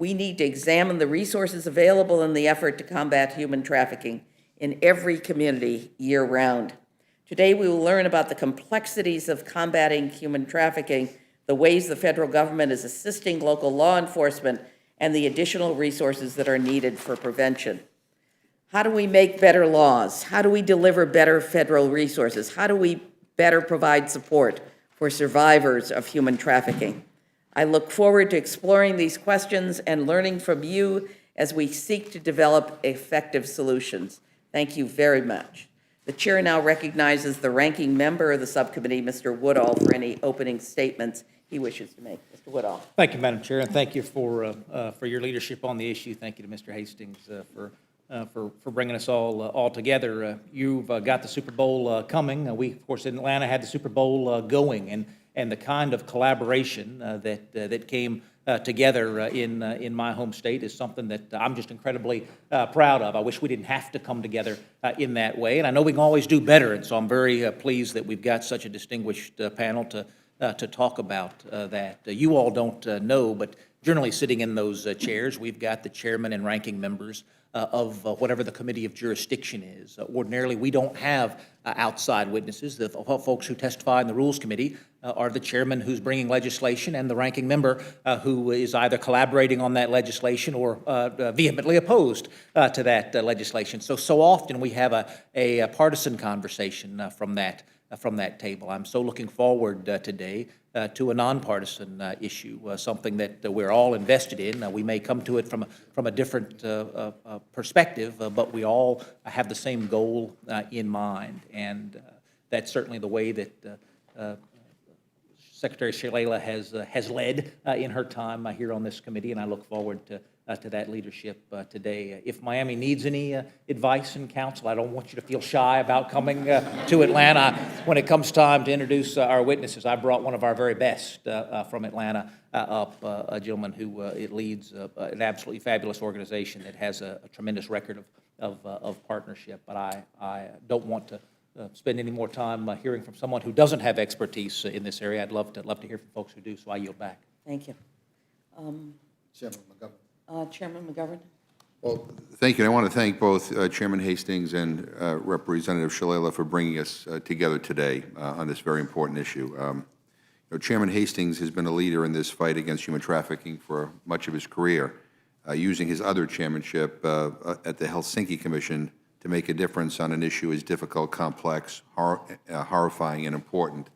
We need to examine the resources available in the effort to combat human trafficking in every community year-round. Today, we will learn about the complexities of combating human trafficking, the ways the federal government is assisting local law enforcement, and the additional resources that are needed for prevention. How do we make better laws? How do we deliver better federal resources? How do we better provide support for survivors of human trafficking? I look forward to exploring these questions and learning from you as we seek to develop effective solutions. Thank you very much. The chair now recognizes the ranking member of the subcommittee, Mr. Woodall, for any opening statements he wishes to make. Mr. Woodall. Thank you, Madam Chair, and thank you for your leadership on the issue. Thank you to Mr. Hastings for bringing us all together. You've got the Super Bowl coming. We, of course, in Atlanta had the Super Bowl going, and the kind of collaboration that came together in my home state is something that I'm just incredibly proud of. I wish we didn't have to come together in that way, and I know we can always do better, and so I'm very pleased that we've got such a distinguished panel to talk about that. You all don't know, but generally sitting in those chairs, we've got the chairman and ranking members of whatever the committee of jurisdiction is. Ordinarily, we don't have outside witnesses. The folks who testify in the Rules Committee are the chairman who's bringing legislation and the ranking member who is either collaborating on that legislation or vehemently opposed to that legislation. So often we have a partisan conversation from that table. I'm so looking forward today to a nonpartisan issue, something that we're all invested in. We may come to it from a different perspective, but we all have the same goal in mind, and that's certainly the way that Secretary Shalala has led in her time here on this committee, and I look forward to that leadership today. If Miami needs any advice and counsel, I don't want you to feel shy about coming to Atlanta. When it comes time to introduce our witnesses, I brought one of our very best from Atlanta up, a gentleman who leads an absolutely fabulous organization that has a tremendous record of partnership. But I don't want to spend any more time hearing from someone who doesn't have expertise in this area. I'd love to hear from folks who do, so I yield back. Thank you. Chairman McGovern. Chairman McGovern. Well, thank you. I want to thank both Chairman Hastings and Representative Shalala for bringing us together today on this very important issue. Chairman Hastings has been a leader in this fight against human trafficking for much of his career, using his other chairmanship at the Helsinki Commission to make a difference on an issue as difficult, complex, horrifying, and important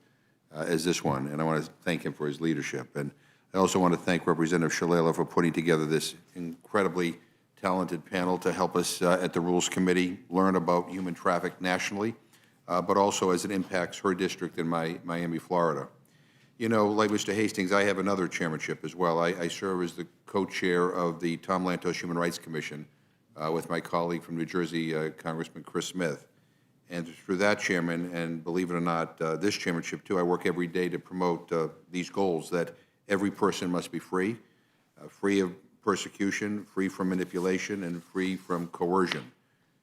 as this one. And I want to thank him for his leadership. And I also want to thank Representative Shalala for putting together this incredibly talented panel to help us at the Rules Committee learn about human trafficking nationally, but also as it impacts her district in Miami, Florida. You know, like Mr. Hastings, I have another chairmanship as well. I serve as the co-chair of the Tom Lantos Human Rights Commission with my colleague from New Jersey, Congressman Chris Smith. And through that chairman, and believe it or not, this chairmanship too, I work every day to promote these goals that every person must be free, free of persecution, free from manipulation, and free from coercion.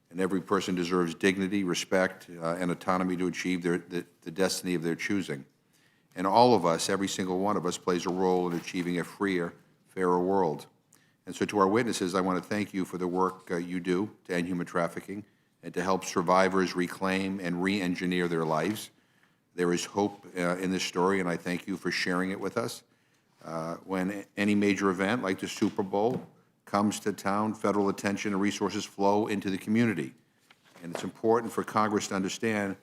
And every person deserves dignity, respect, and autonomy to achieve the destiny of their choosing. And all of us, every single one of us, plays a role in achieving a freer, fairer world. And so to our witnesses, I want to thank you for the work you do to end human trafficking and to help survivors reclaim and re-engineer their lives. There is hope in this story, and I thank you for sharing it with us. When any major event like the Super Bowl comes to town, federal attention and resources flow into the community. And it's important for Congress to understand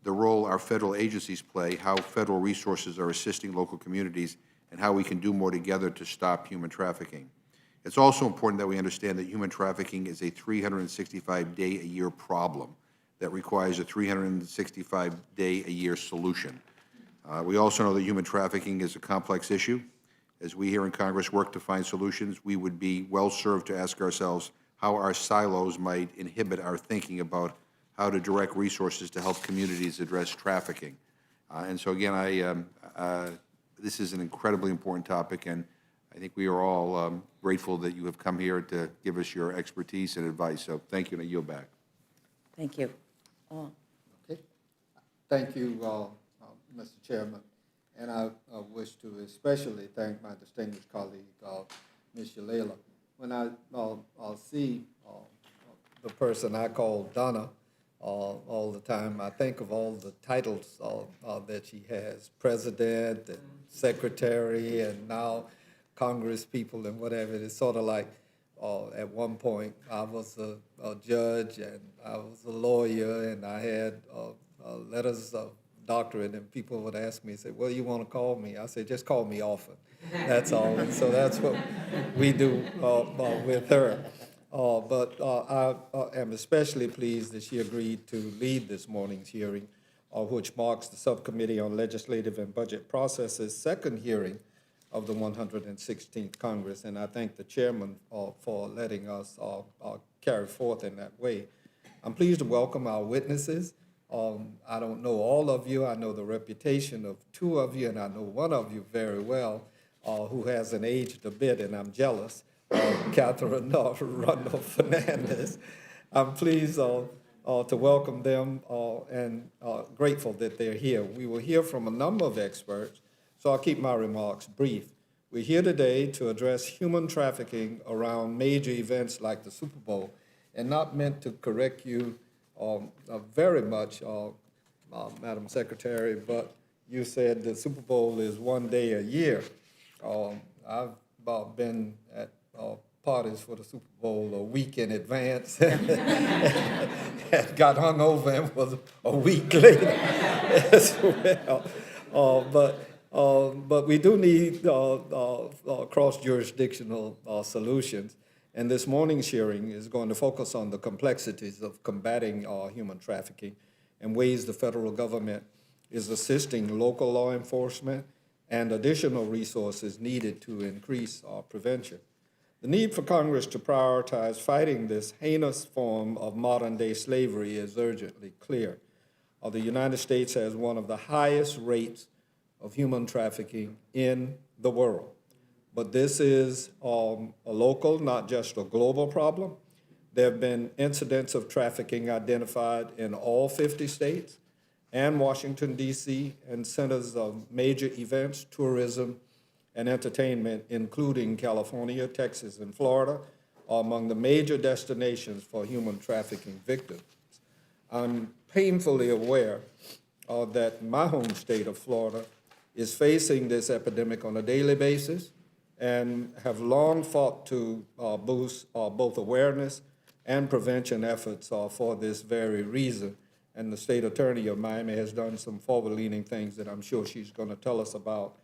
the role our federal agencies play, how federal resources are assisting local communities, and how we can do more together to stop human trafficking. It's also important that we understand that human trafficking is a 365-day-a-year problem that requires a 365-day-a-year solution. We also know that human trafficking is a complex issue. As we here in Congress work to find solutions, we would be well served to ask ourselves how our silos might inhibit our thinking about how to direct resources to help communities address trafficking. And so again, this is an incredibly important topic, and I think we are all grateful that you have come here to give us your expertise and advice. So thank you, and I yield back. Thank you. Okay. Thank you, Mr. Chairman. And I wish to especially thank my distinguished colleague, Ms. Shalala, when I see the person I call Donna all the time, I think of all the titles that she has, president and secretary and now Congress people and whatever. It's sort of like at one point I was a judge and I was a lawyer and I had letters of doctorate, and people would ask me, say, what do you want to call me? I said, just call me often. That's all. And so that's what we do with her. But I am especially pleased that she agreed to lead this morning's hearing, which marks the Subcommittee on Legislative and Budget Processes' second hearing of the 116th Congress. And I thank the chairman for letting us carry forth in that way. I'm pleased to welcome our witnesses. I don't know all of you. I know the reputation of two of you, and I know one of you very well, who hasn't aged a bit, and I'm jealous, Catherine Rundle Fernandez. I'm pleased to welcome them and grateful that they're here. We will hear from a number of experts, so I'll keep my remarks brief. We're here today to address human trafficking around major events like the Super Bowl, and not meant to correct you very much, Madam Secretary, but you said the Super Bowl is one day a year. I've been at parties for the Super Bowl a week in advance and got hung over and was a week later as well. But we do need cross-jurisdictional solutions. And this morning's hearing is going to focus on the complexities of combating human trafficking and ways the federal government is assisting local law enforcement and additional resources needed to increase prevention. The need for Congress to prioritize fighting this heinous form of modern-day slavery is urgently clear. The United States has one of the highest rates of human trafficking in the world. But this is a local, not just a global problem. There have been incidents of trafficking identified in all 50 states and Washington, D.C., and centers of major events, tourism, and entertainment, including California, Texas, and Florida, are among the major destinations for human trafficking victims. I'm painfully aware that my home state of Florida is facing this epidemic on a daily basis, and have long fought to boost both awareness and prevention efforts for this very reason. And the state attorney of Miami has done some forward-leaning things that I'm sure she's going to tell us about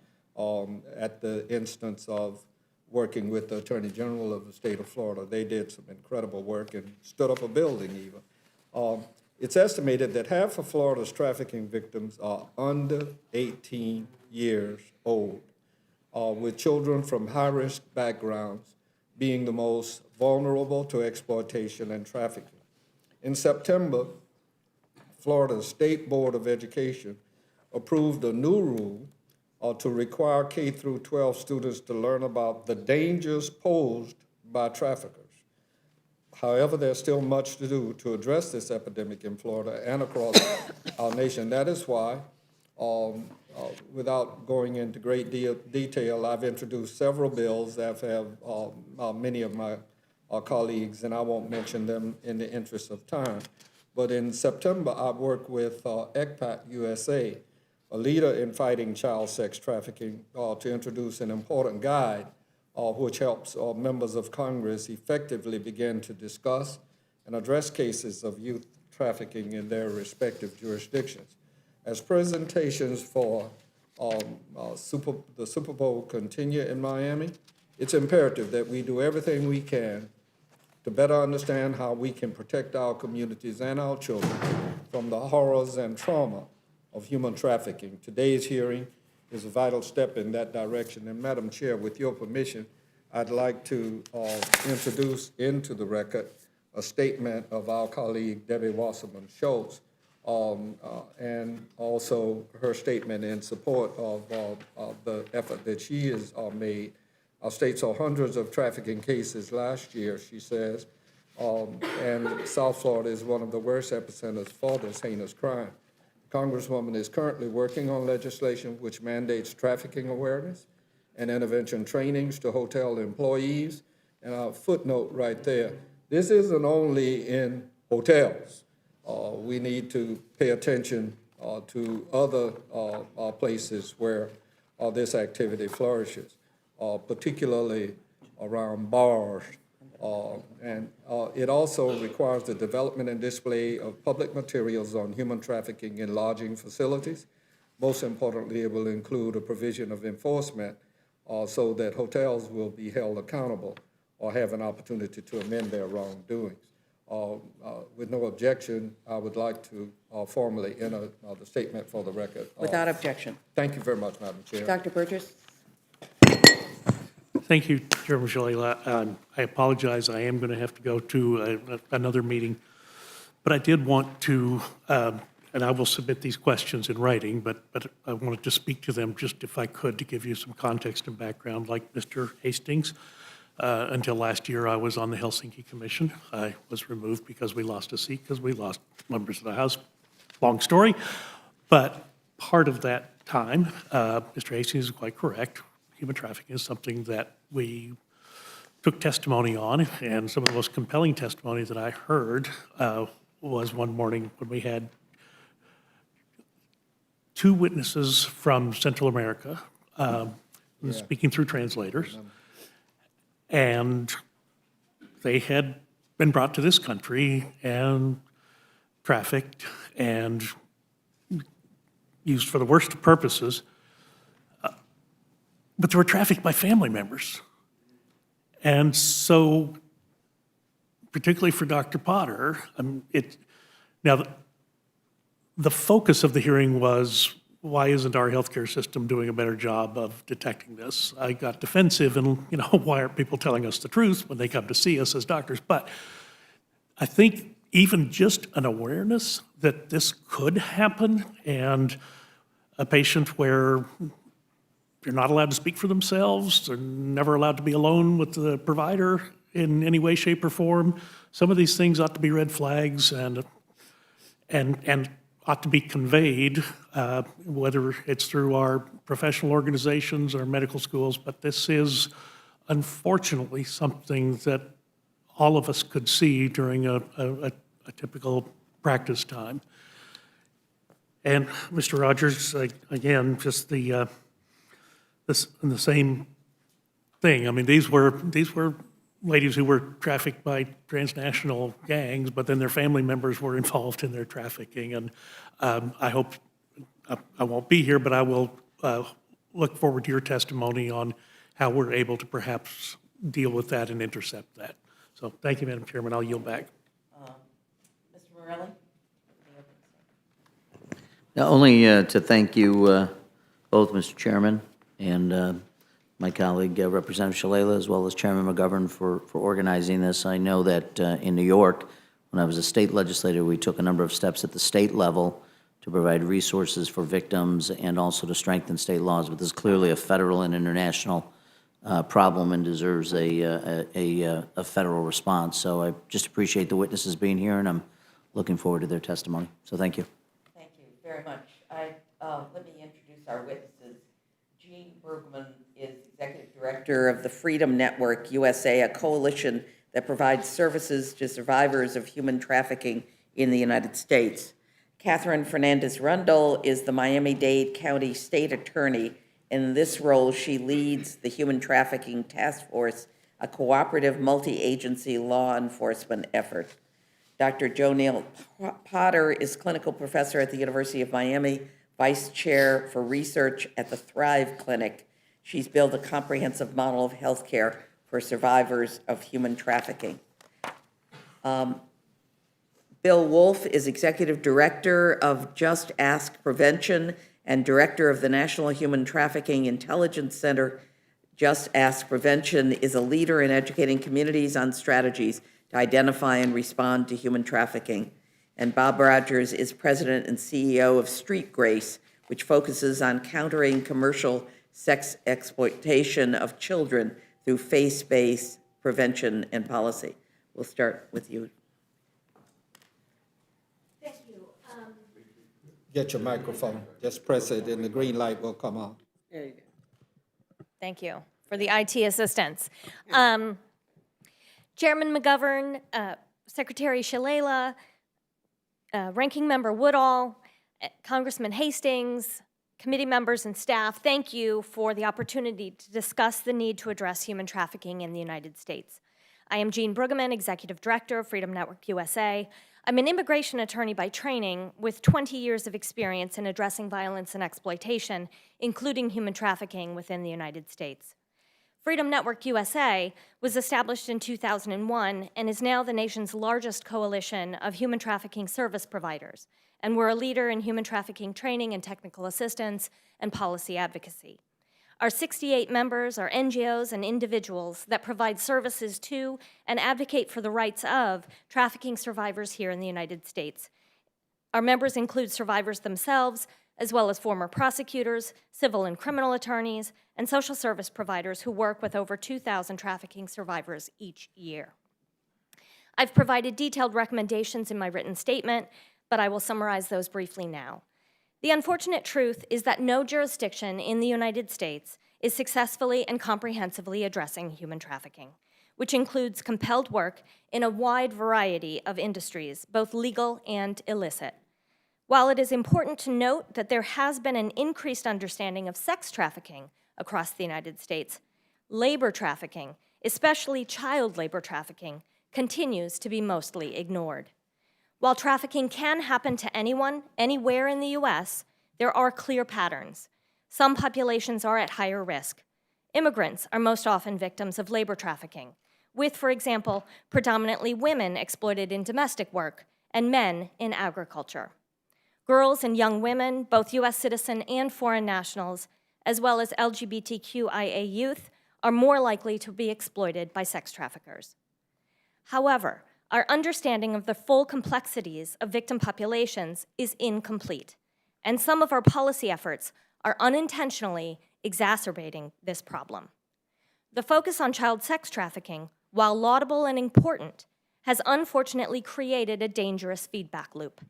at the instance of working with the Attorney General of the state of Florida. They did some incredible work and stood up a building even. It's estimated that half of Florida's trafficking victims are under 18 years old. With children from high-risk backgrounds being the most vulnerable to exploitation and trafficking. In September, Florida's State Board of Education approved a new rule to require K through 12 students to learn about the dangers posed by traffickers. However, there's still much to do to address this epidemic in Florida and across our nation. That is why without going into great detail, I've introduced several bills that have many of my colleagues, and I won't mention them in the interest of time. But in September, I worked with ECPAT USA, a leader in fighting child sex trafficking, to introduce an important guide which helps members of Congress effectively begin to discuss and address cases of youth trafficking in their respective jurisdictions. As presentations for the Super Bowl continue in Miami, it's imperative that we do everything we can to better understand how we can protect our communities and our children from the horrors and trauma of human trafficking. Today's hearing is a vital step in that direction. And Madam Chair, with your permission, I'd like to introduce into the record a statement of our colleague, Debbie Wasserman Schultz, and also her statement in support of the effort that she has made. Our state saw hundreds of trafficking cases last year, she says, and South Florida is one of the worst epicenters for this heinous crime. The Congresswoman is currently working on legislation which mandates trafficking awareness and intervention trainings to hotel employees And a footnote right there, this isn't only in hotels. We need to pay attention to other places where this activity flourishes, particularly around bars. And it also requires the development and display of public materials on human trafficking in lodging facilities. Most importantly, it will include a provision of enforcement so that hotels will be held accountable or have an opportunity to amend their wrongdoings. With no objection, I would like to formally enter the statement for the record. Without objection. Thank you very much, Madam Chair. Dr. Burgess? Thank you, Chairman Shalala. I apologize, I am going to have to go to another meeting. But I did want to, and I will submit these questions in writing, but I wanted to speak to them just if I could to give you some context and background. Like Mr. Hastings, until last year, I was on the Helsinki Commission. I was removed because we lost a seat, because we lost members of the House. Long story. But part of that time, Mr. Hastings is quite correct. Human trafficking is something that we took testimony on, and some of the most compelling testimony that I heard was one morning when we had two witnesses from Central America speaking through translators, and they had been brought to this country and trafficked and used for the worst of purposes. But they were trafficked by family members. And so, particularly for Dr. Potter, now the focus of the hearing was, why isn't our healthcare system doing a better job of detecting this? I got defensive and, why aren't people telling us the truth when they come to see us as doctors? But I think even just an awareness that this could happen, and a patient where they're not allowed to speak for themselves, they're never allowed to be alone with the provider in any way, shape, or form. Some of these things ought to be red flags and ought to be conveyed, whether it's through our professional organizations or medical schools, but this is unfortunately something that all of us could see during a typical practice time. And Mr. Rogers, again, just the same thing. I mean, these were ladies who were trafficked by transnational gangs, but then their family members were involved in their trafficking. And I hope, I won't be here, but I will look forward to your testimony on how we're able to perhaps deal with that and intercept that. So thank you, Madam Chairman. I'll yield back. Mr. Morelli? Not only to thank you both, Mr. Chairman, and my colleague, Representative Shalala, as well as Chairman McGovern for organizing this. I know that in New York, when I was a state legislator, we took a number of steps at the state level to provide resources for victims and also to strengthen state laws. But this is clearly a federal and international problem and deserves a federal response. So I just appreciate the witnesses being here, and I'm looking forward to their testimony. So thank you. Thank you very much. Let me introduce our witnesses. Jean Bergman is Executive Director of the Freedom Network USA, a coalition that provides services to survivors of human trafficking in the United States. Catherine Fernandez-Rundle is the Miami-Dade County State Attorney. In this role, she leads the Human Trafficking Task Force, a cooperative multi-agency law enforcement effort. Dr. Jonelle Potter is Clinical Professor at the University of Miami, Vice Chair for Research at the Thrive Clinic. She's built a comprehensive model of healthcare for survivors of human trafficking. Bill Wolf is Executive Director of Just Ask Prevention and Director of the National Human Trafficking Intelligence Center. Just Ask Prevention is a leader in educating communities on strategies to identify and respond to human trafficking. And Bob Rogers is President and CEO of Street Grace, which focuses on countering commercial sex exploitation of children through faith-based prevention and policy. We'll start with you. Thank you. Get your microphone. Just press it and the green light will come on. Thank you for the IT assistance. Chairman McGovern, Secretary Shalala, Ranking Member Woodall, Congressman Hastings, committee members and staff, thank you for the opportunity to discuss the need to address human trafficking in the United States. I am Jean Brueggemann, Executive Director of Freedom Network USA. I'm an immigration attorney by training with 20 years of experience in addressing violence and exploitation, including human trafficking within the United States. Freedom Network USA was established in 2001 and is now the nation's largest coalition of human trafficking service providers, and we're a leader in human trafficking training and technical assistance and policy advocacy. Our 68 members are NGOs and individuals that provide services to and advocate for the rights of trafficking survivors here in the United States. Our members include survivors themselves, as well as former prosecutors, civil and criminal attorneys, and social service providers who work with over 2,000 trafficking survivors each year. I've provided detailed recommendations in my written statement, but I will summarize those briefly now. The unfortunate truth is that no jurisdiction in the United States is successfully and comprehensively addressing human trafficking, which includes compelled work in a wide variety of industries, both legal and illicit. While it is important to note that there has been an increased understanding of sex trafficking across the United States, labor trafficking, especially child labor trafficking, continues to be mostly ignored. While trafficking can happen to anyone, anywhere in the U.S., there are clear patterns. Some populations are at higher risk. Immigrants are most often victims of labor trafficking, with, for example, predominantly women exploited in domestic work and men in agriculture. Girls and young women, both U.S. citizen and foreign nationals, as well as LGBTQIA youth, are more likely to be exploited by sex traffickers. However, our understanding of the full complexities of victim populations is incomplete, and some of our policy efforts are unintentionally exacerbating this problem. The focus on child sex trafficking, while laudable and important, has unfortunately created a dangerous feedback loop.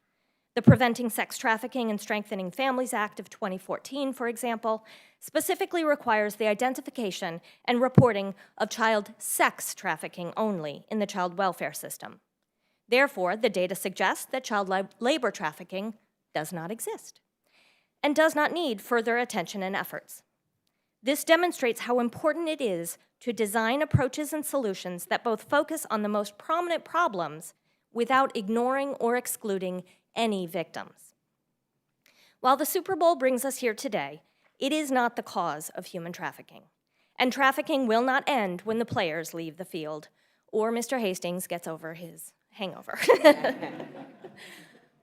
The Preventing Sex Trafficking and Strengthening Families Act of 2014, for example, specifically requires the identification and reporting of child sex trafficking only in the child welfare system. Therefore, the data suggests that child labor trafficking does not exist and does not need further attention and efforts. This demonstrates how important it is to design approaches and solutions that both focus on the most prominent problems without ignoring or excluding any victims. While the Super Bowl brings us here today, it is not the cause of human trafficking. And trafficking will not end when the players leave the field or Mr. Hastings gets over his hangover.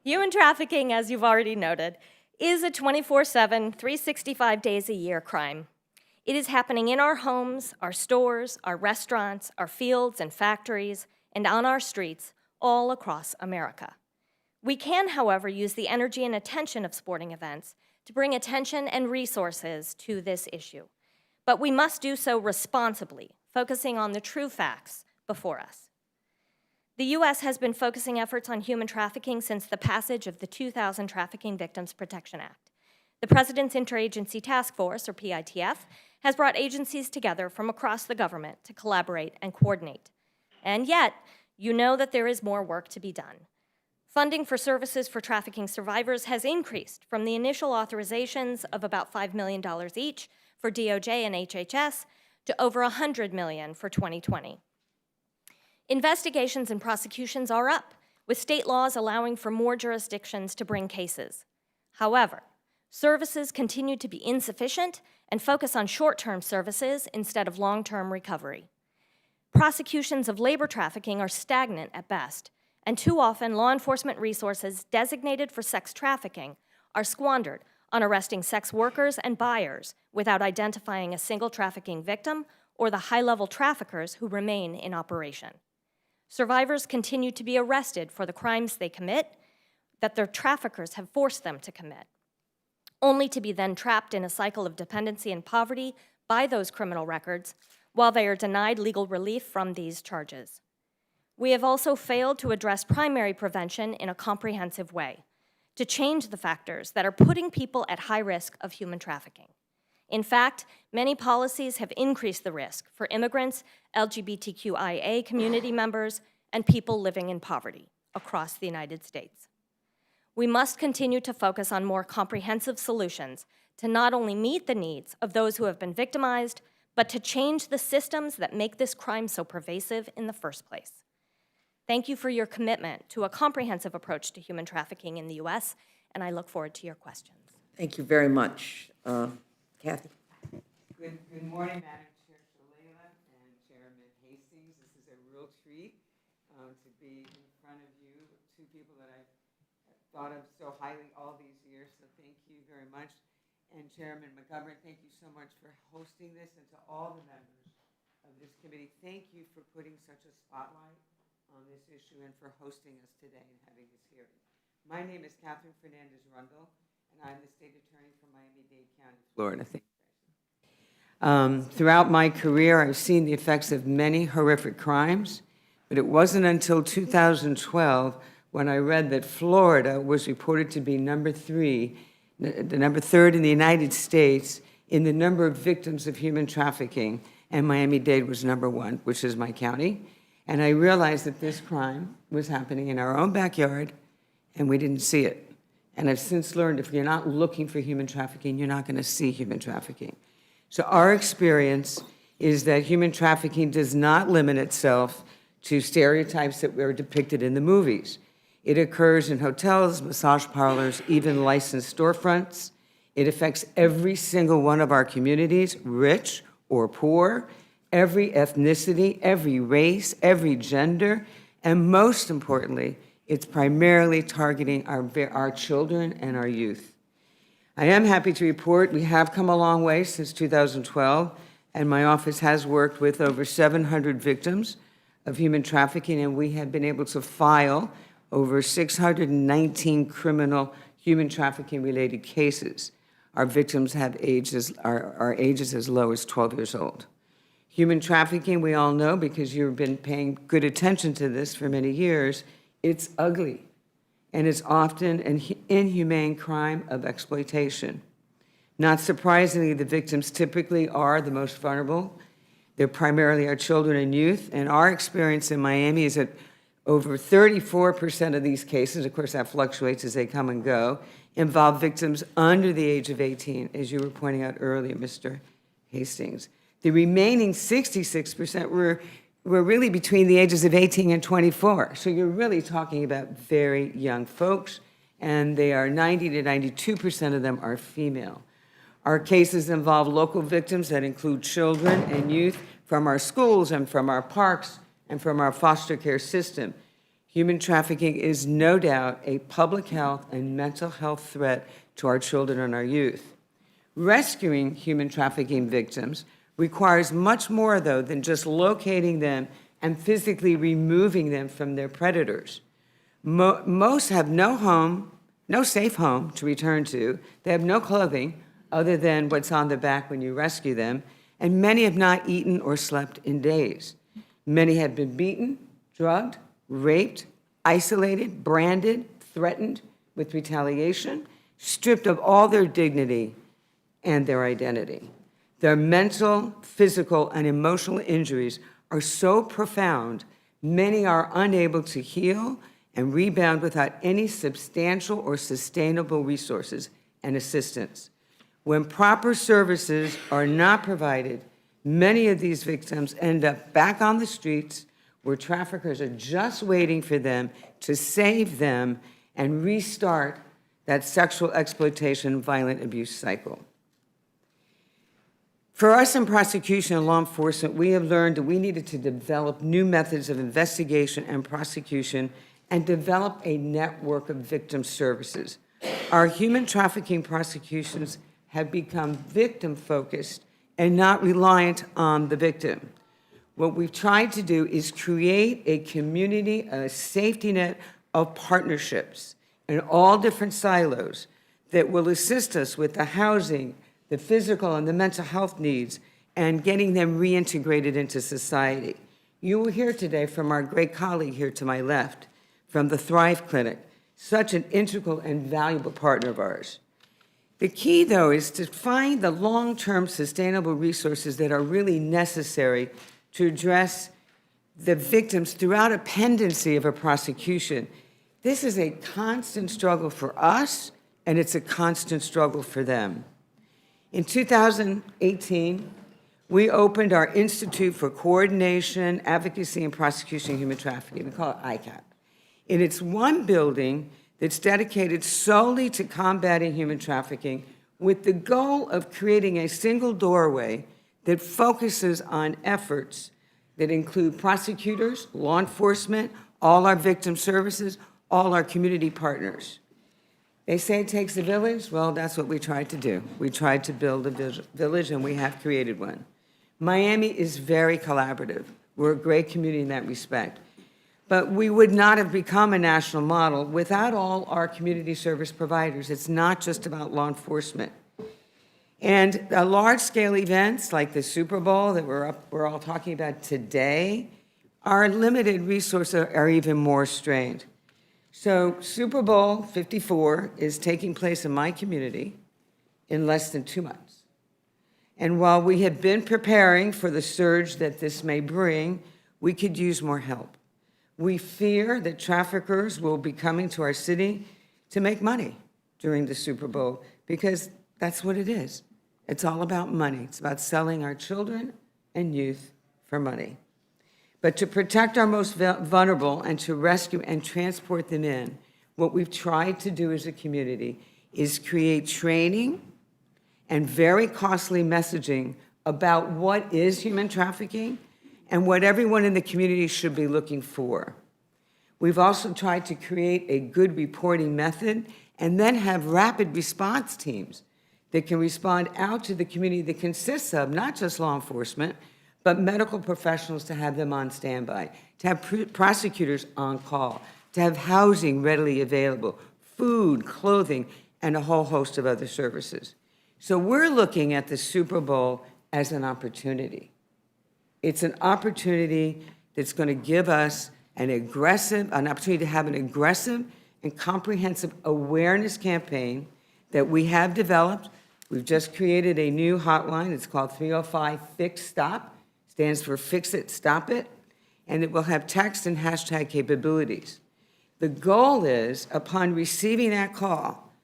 Human trafficking, as you've already noted, is a 24/7, 365 days a year crime. It is happening in our homes, our stores, our restaurants, our fields and factories, and on our streets all across America. We can, however, use the energy and attention of sporting events to bring attention and resources to this issue. But we must do so responsibly, focusing on the true facts before us. The U.S. has been focusing efforts on human trafficking since the passage of the 2000 Trafficking Victims Protection Act. The President's Interagency Task Force, or PITF, has brought agencies together from across the government to collaborate and coordinate. And yet, you know that there is more work to be done. Funding for services for trafficking survivors has increased from the initial authorizations of about $5 million each for DOJ and HHS to over $100 million for 2020. Investigations and prosecutions are up, with state laws allowing for more jurisdictions to bring cases. However, services continue to be insufficient and focus on short-term services instead of long-term recovery. Prosecutions of labor trafficking are stagnant at best, and too often law enforcement resources designated for sex trafficking are squandered on arresting sex workers and buyers without identifying a single trafficking victim or the high-level traffickers who remain in operation. Survivors continue to be arrested for the crimes they commit that their traffickers have forced them to commit, only to be then trapped in a cycle of dependency and poverty by those criminal records while they are denied legal relief from these charges. We have also failed to address primary prevention in a comprehensive way, to change the factors that are putting people at high risk of human trafficking. In fact, many policies have increased the risk for immigrants, LGBTQIA community members, and people living in poverty across the United States. We must continue to focus on more comprehensive solutions to not only meet the needs of those who have been victimized, but to change the systems that make this crime so pervasive in the first place. Thank you for your commitment to a comprehensive approach to human trafficking in the U.S., and I look forward to your questions. Thank you very much. Kathy? Good morning, Madam Chair Shalala and Chairman Hastings. This is a real treat to be in front of you, two people that I've thought of so highly all these years, so thank you very much. And Chairman McGovern, thank you so much for hosting this, and to all the members of this committee, thank you for putting such a spotlight on this issue and for hosting us today and having this hearing. My name is Catherine Fernandez-Rundle, and I'm the State Attorney for Miami-Dade County, Florida. Throughout my career, I've seen the effects of many horrific crimes, but it wasn't until 2012 when I read that Florida was reported to be number third in the United States in the number of victims of human trafficking, and Miami-Dade was number 1, which is my county. And I realized that this crime was happening in our own backyard, and we didn't see it. And I've since learned if you're not looking for human trafficking, you're not going to see human trafficking. So our experience is that human trafficking does not limit itself to stereotypes that were depicted in the movies. It occurs in hotels, massage parlors, even licensed storefronts. It affects every single one of our communities, rich or poor, every ethnicity, every race, every gender, and most importantly, it's primarily targeting our children and our youth. I am happy to report we have come a long way since 2012, and my office has worked with over 700 victims of human trafficking, and we have been able to file over 619 criminal human trafficking-related cases. Our victims have ages as low as 12 years old. Human trafficking, we all know, because you've been paying good attention to this for many years, it's ugly, and it's often an inhumane crime of exploitation. Not surprisingly, the victims typically are the most vulnerable. They're primarily our children and youth, and our experience in Miami is that over 34% of these cases, of course that fluctuates as they come and go, involve victims under the age of 18, as you were pointing out earlier, Mr. Hastings. The remaining 66% were really between the ages of 18 and 24. So you're really talking about very young folks, and they are 90 to 92% of them are female. Our cases involve local victims that include children and youth from our schools and from our parks and from our foster care system. Human trafficking is no doubt a public health and mental health threat to our children and our youth. Rescuing human trafficking victims requires much more, though, than just locating them and physically removing them from their predators. Most have no home, no safe home to return to. They have no clothing other than what's on the back when you rescue them, and many have not eaten or slept in days. Many have been beaten, drugged, raped, isolated, branded, threatened with retaliation, stripped of all their dignity and their identity. Their mental, physical, and emotional injuries are so profound, many are unable to heal and rebound without any substantial or sustainable resources and assistance. When proper services are not provided, many of these victims end up back on the streets where traffickers are just waiting for them to save them and restart that sexual exploitation, violent abuse cycle. For us in prosecution and law enforcement, we have learned that we needed to develop new methods of investigation and prosecution and develop a network of victim services. Our human trafficking prosecutions have become victim-focused and not reliant on the victim. What we've tried to do is create a community, a safety net of partnerships in all different silos that will assist us with the housing, the physical and the mental health needs, and getting them reintegrated into society. You will hear today from our great colleague here to my left, from the Thrive Clinic, such an integral and valuable partner of ours. The key, though, is to find the long-term sustainable resources that are really necessary to address the victims throughout a pendency of a prosecution. This is a constant struggle for us, and it's a constant struggle for them. In 2018, we opened our Institute for Coordination, Advocacy, and Prosecution of Human Trafficking. We call it ICAP. And it's one building that's dedicated solely to combating human trafficking with the goal of creating a single doorway that focuses on efforts that include prosecutors, law enforcement, all our victim services, all our community partners. They say it takes a village. Well, that's what we tried to do. We tried to build a village, and we have created one. Miami is very collaborative. We're a great community in that respect. But we would not have become a national model without all our community service providers. It's not just about law enforcement. And large-scale events like the Super Bowl that we're all talking about today, our limited resources are even more strained. So Super Bowl 54 is taking place in my community in less than 2 months. And while we have been preparing for the surge that this may bring, we could use more help. We fear that traffickers will be coming to our city to make money during the Super Bowl, because that's what it is. It's all about money. It's about selling our children and youth for money. But to protect our most vulnerable and to rescue and transport them in, what we've tried to do as a community is create training and very costly messaging about what is human trafficking and what everyone in the community should be looking for. We've also tried to create a good reporting method and then have rapid response teams that can respond out to the community that consists of not just law enforcement, but medical professionals to have them on standby, to have prosecutors on call, to have housing readily available, food, clothing, and a whole host of other services. So we're looking at the Super Bowl as an opportunity. It's an opportunity that's going to give us an opportunity to have an aggressive and comprehensive awareness campaign that we have developed. We've just created a new hotline. It's called 305-FIX-STOP. Stands for Fix It, Stop It. And it will have text and hashtag capabilities. The goal is, upon receiving that call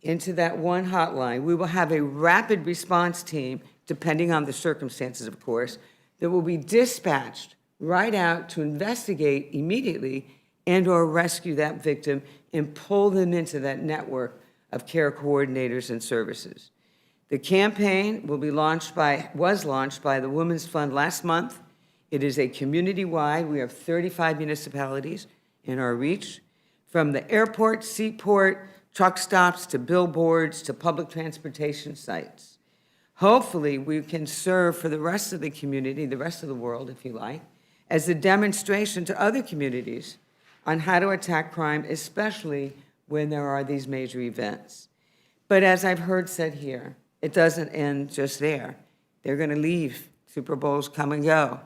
into that one hotline, we will have a rapid response team, depending on the circumstances, of course, that will be dispatched right out to investigate immediately and or rescue that victim and pull them into that network of care coordinators and services. The campaign was launched by the Women's Fund last month. It is a community-wide. We have 35 municipalities in our reach, from the airport, seaport, truck stops, to billboards, to public transportation sites. Hopefully, we can serve for the rest of the community, the rest of the world, if you like, as a demonstration to other communities on how to attack crime, especially when there are these major events. But as I've heard said here, it doesn't end just there. They're going to leave. Super Bowls come and go.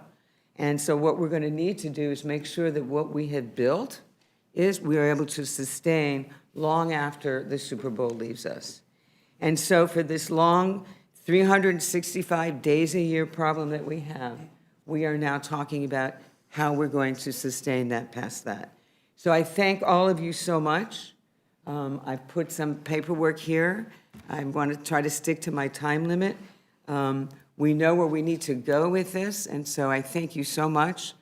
And so what we're going to need to do is make sure that what we have built is we are able to sustain long after the Super Bowl leaves us. And so for this long 365 days a year problem that we have, we are now talking about how we're going to sustain that past that. So I thank all of you so much. I've put some paperwork here. I want to try to stick to my time limit. We know where we need to go with this, and so I thank you so much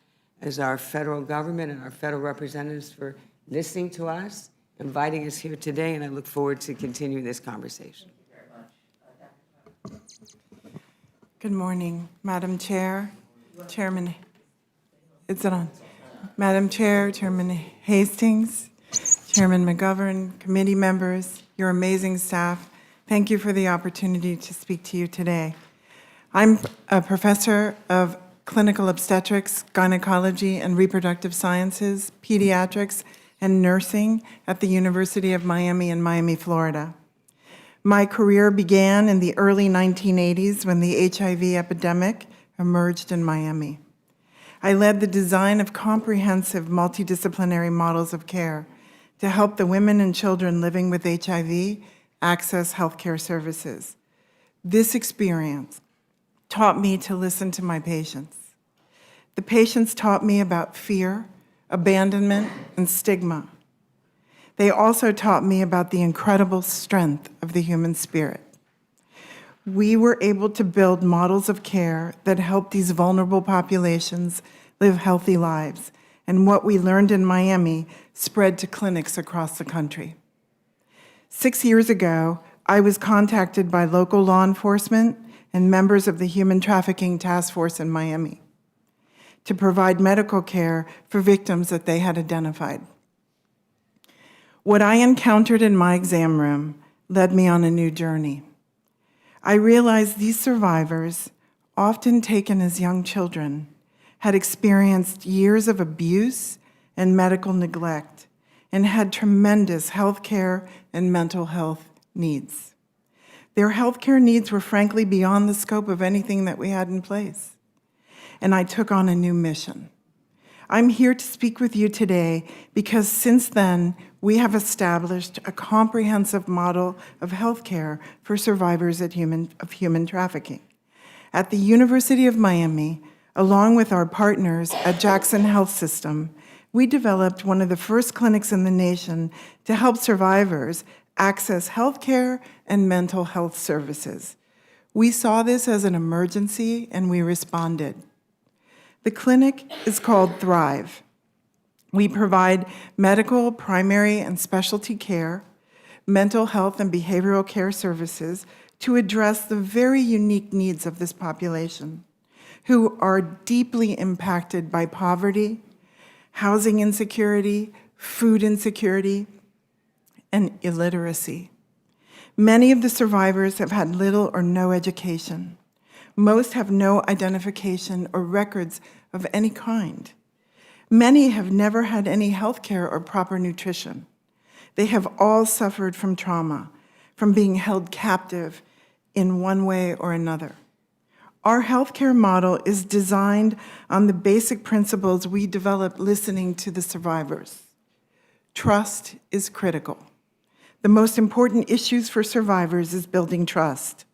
as our federal government and our federal representatives for listening to us, inviting us here today, and I look forward to continuing this conversation. Good morning, Madam Chair, Chairman, is it on? Madam Chair, Chairman Hastings, Chairman McGovern, committee members, your amazing staff, thank you for the opportunity to speak to you today. I'm a professor of clinical obstetrics, gynecology, and reproductive sciences, pediatrics, and nursing at the University of Miami in Miami, Florida. My career began in the early 1980s when the HIV epidemic emerged in Miami. I led the design of comprehensive multidisciplinary models of care to help the women and children living with HIV access healthcare services. This experience taught me to listen to my patients. The patients taught me about fear, abandonment, and stigma. They also taught me about the incredible strength of the human spirit. We were able to build models of care that help these vulnerable populations live healthy lives, and what we learned in Miami spread to clinics across the country. 6 years ago, I was contacted by local law enforcement and members of the Human Trafficking Task Force in Miami to provide medical care for victims that they had identified. What I encountered in my exam room led me on a new journey. I realized these survivors, often taken as young children, had experienced years of abuse and medical neglect and had tremendous health care and mental health needs. Their health care needs were frankly beyond the scope of anything that we had in place. And I took on a new mission. I'm here to speak with you today because since then, we have established a comprehensive model of healthcare for survivors of human trafficking. At the University of Miami, along with our partners at Jackson Health System, we developed one of the first clinics in the nation to help survivors access healthcare and mental health services. We saw this as an emergency and we responded. The clinic is called Thrive. We provide medical, primary, and specialty care, mental health and behavioral care services to address the very unique needs of this population, who are deeply impacted by poverty, housing insecurity, food insecurity, and illiteracy. Many of the survivors have had little or no education. Most have no identification or records of any kind. Many have never had any health care or proper nutrition. They have all suffered from trauma, from being held captive in one way or another. Our healthcare model is designed on the basic principles we developed listening to the survivors. Trust is critical. The most important issues for survivors is building trust.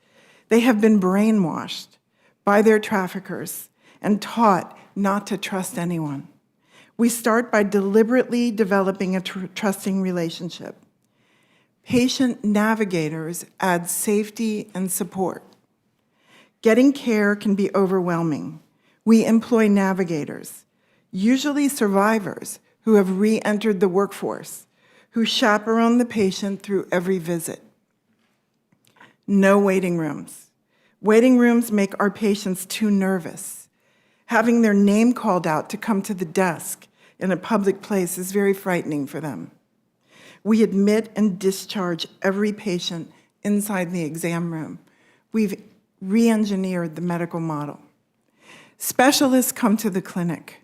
They have been brainwashed by their traffickers and taught not to trust anyone. We start by deliberately developing a trusting relationship. Patient navigators add safety and support. Getting care can be overwhelming. We employ navigators, usually survivors who have re-entered the workforce, who chaperone the patient through every visit. No waiting rooms. Waiting rooms make our patients too nervous. Having their name called out to come to the desk in a public place is very frightening for them. We admit and discharge every patient inside the exam room. We've re-engineered the medical model. Specialists come to the clinic.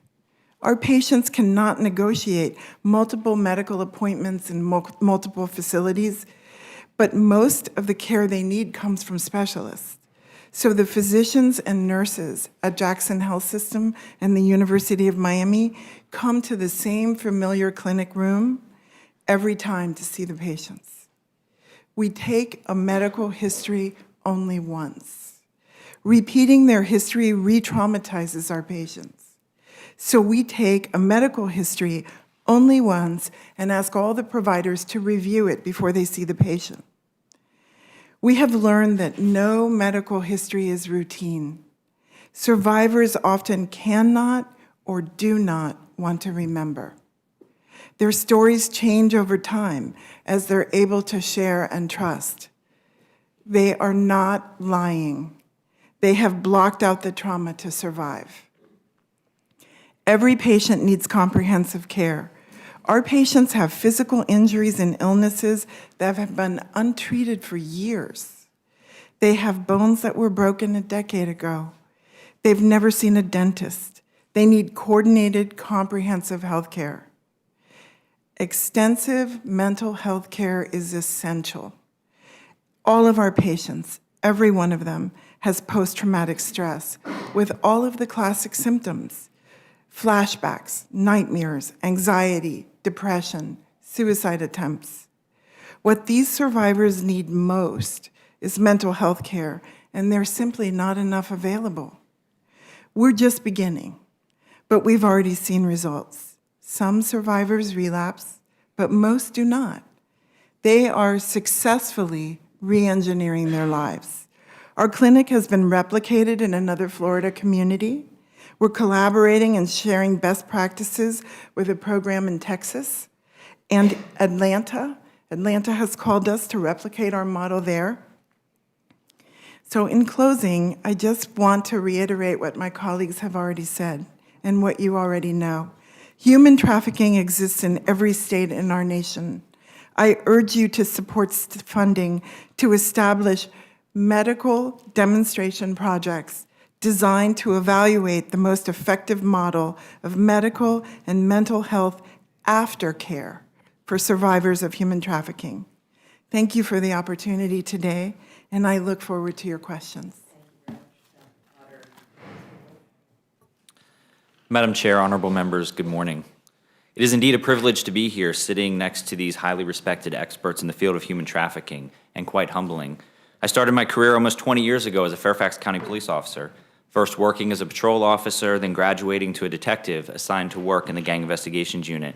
Our patients cannot negotiate multiple medical appointments in multiple facilities, but most of the care they need comes from specialists. So the physicians and nurses at Jackson Health System and the University of Miami come to the same familiar clinic room every time to see the patients. We take a medical history only once. Repeating their history re-traumatizes our patients. So we take a medical history only once and ask all the providers to review it before they see the patient. We have learned that no medical history is routine. Survivors often cannot or do not want to remember. Their stories change over time as they're able to share and trust. They are not lying. They have blocked out the trauma to survive. Every patient needs comprehensive care. Our patients have physical injuries and illnesses that have been untreated for years. They have bones that were broken a decade ago. They've never seen a dentist. They need coordinated, comprehensive health care. Extensive mental health care is essential. All of our patients, every one of them, has post-traumatic stress with all of the classic symptoms: flashbacks, nightmares, anxiety, depression, suicide attempts. What these survivors need most is mental health care, and there's simply not enough available. We're just beginning, but we've already seen results. Some survivors relapse, but most do not. They are successfully re-engineering their lives. Our clinic has been replicated in another Florida community. We're collaborating and sharing best practices with a program in Texas and Atlanta. Atlanta has called us to replicate our model there. So in closing, I just want to reiterate what my colleagues have already said and what you already know. Human trafficking exists in every state in our nation. I urge you to support funding to establish medical demonstration projects designed to evaluate the most effective model of medical and mental health aftercare for survivors of human trafficking. Thank you for the opportunity today, and I look forward to your questions. Madam Chair, honorable members, good morning. It is indeed a privilege to be here sitting next to these highly respected experts in the field of human trafficking, and quite humbling. I started my career almost 20 years ago as a Fairfax County police officer, first working as a patrol officer, then graduating to a detective assigned to work in the Gang Investigations Unit.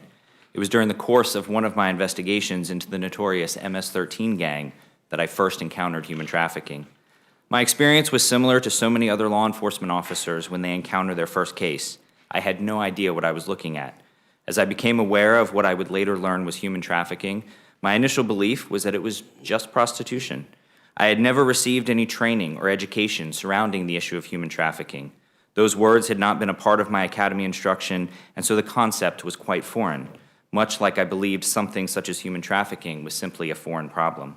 It was during the course of one of my investigations into the notorious MS-13 gang that I first encountered human trafficking. My experience was similar to so many other law enforcement officers when they encounter their first case. I had no idea what I was looking at. As I became aware of what I would later learn was human trafficking, my initial belief was that it was just prostitution. I had never received any training or education surrounding the issue of human trafficking. Those words had not been a part of my academy instruction, and so the concept was quite foreign, much like I believed something such as human trafficking was simply a foreign problem.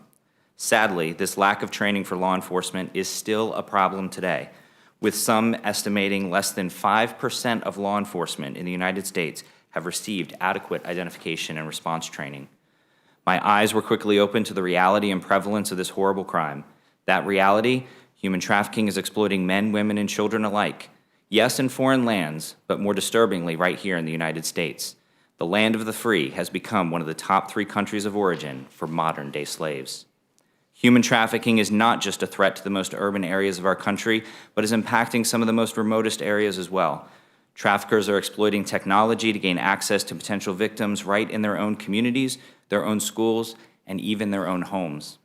Sadly, this lack of training for law enforcement is still a problem today, with some estimating less than 5% of law enforcement in the United States have received adequate identification and response training. My eyes were quickly opened to the reality and prevalence of this horrible crime. That reality, human trafficking is exploiting men, women, and children alike. Yes, in foreign lands, but more disturbingly right here in the United States. The land of the free has become one of the top 3 countries of origin for modern-day slaves. Human trafficking is not just a threat to the most urban areas of our country, but is impacting some of the most remotest areas as well. Traffickers are exploiting technology to gain access to potential victims right in their own communities, their own schools, and even their own homes.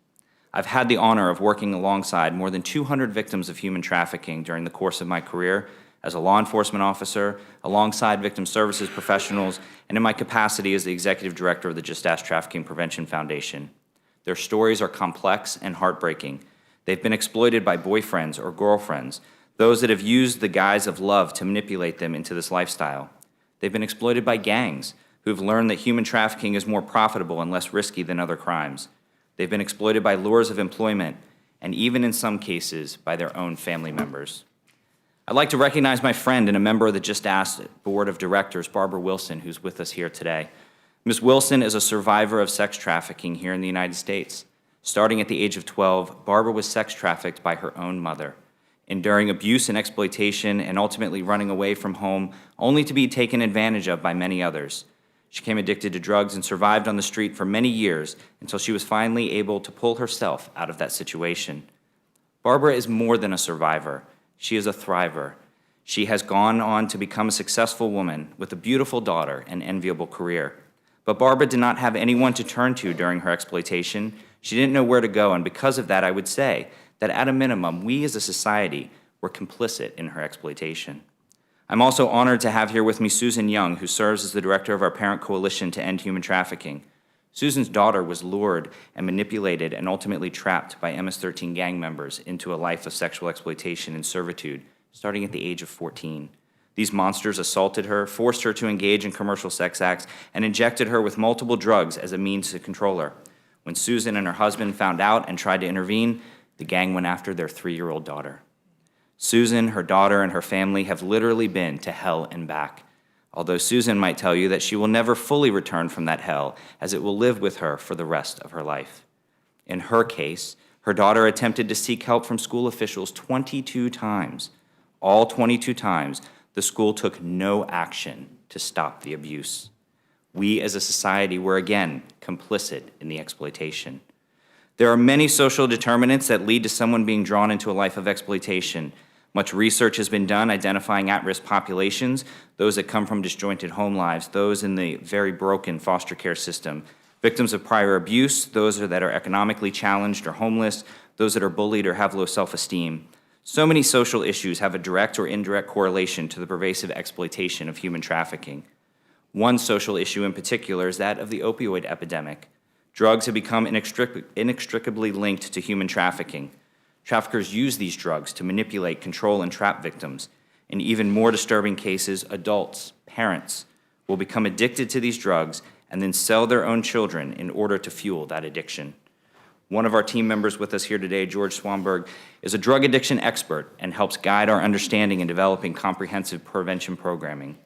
I've had the honor of working alongside more than 200 victims of human trafficking during the course of my career as a law enforcement officer, alongside victim services professionals, and in my capacity as the executive director of the Just Ask Trafficking Prevention Foundation. Their stories are complex and heartbreaking. They've been exploited by boyfriends or girlfriends, those that have used the guise of love to manipulate them into this lifestyle. They've been exploited by gangs who've learned that human trafficking is more profitable and less risky than other crimes. They've been exploited by lures of employment, and even in some cases, by their own family members. I'd like to recognize my friend and a member of the Just Ask Board of Directors, Barbara Wilson, who's with us here today. Ms. Wilson is a survivor of sex trafficking here in the United States. Starting at the age of 12, Barbara was sex trafficked by her own mother, enduring abuse and exploitation and ultimately running away from home, only to be taken advantage of by many others. She became addicted to drugs and survived on the street for many years until she was finally able to pull herself out of that situation. Barbara is more than a survivor. She is a thriver. She has gone on to become a successful woman with a beautiful daughter and enviable career. But Barbara did not have anyone to turn to during her exploitation. She didn't know where to go, and because of that, I would say that at a minimum, we as a society were complicit in her exploitation. I'm also honored to have here with me Susan Young, who serves as the director of our parent coalition to end human trafficking. Susan's daughter was lured and manipulated and ultimately trapped by MS-13 gang members into a life of sexual exploitation and servitude, starting at the age of 14. These monsters assaulted her, forced her to engage in commercial sex acts, and injected her with multiple drugs as a means to control her. When Susan and her husband found out and tried to intervene, the gang went after their 3-year-old daughter. Susan, her daughter, and her family have literally been to hell and back. Although Susan might tell you that she will never fully return from that hell, as it will live with her for the rest of her life. In her case, her daughter attempted to seek help from school officials 22 times. All 22 times, the school took no action to stop the abuse. We as a society were again complicit in the exploitation. There are many social determinants that lead to someone being drawn into a life of exploitation. Much research has been done identifying at-risk populations, those that come from disjointed home lives, those in the very broken foster care system, victims of prior abuse, those that are economically challenged or homeless, those that are bullied or have low self-esteem. So many social issues have a direct or indirect correlation to the pervasive exploitation of human trafficking. One social issue in particular is that of the opioid epidemic. Drugs have become inextricably linked to human trafficking. Traffickers use these drugs to manipulate, control, and trap victims. In even more disturbing cases, adults, parents, will become addicted to these drugs and then sell their own children in order to fuel that addiction. One of our team members with us here today, George Swanberg, is a drug addiction expert and helps guide our understanding in developing comprehensive prevention programming.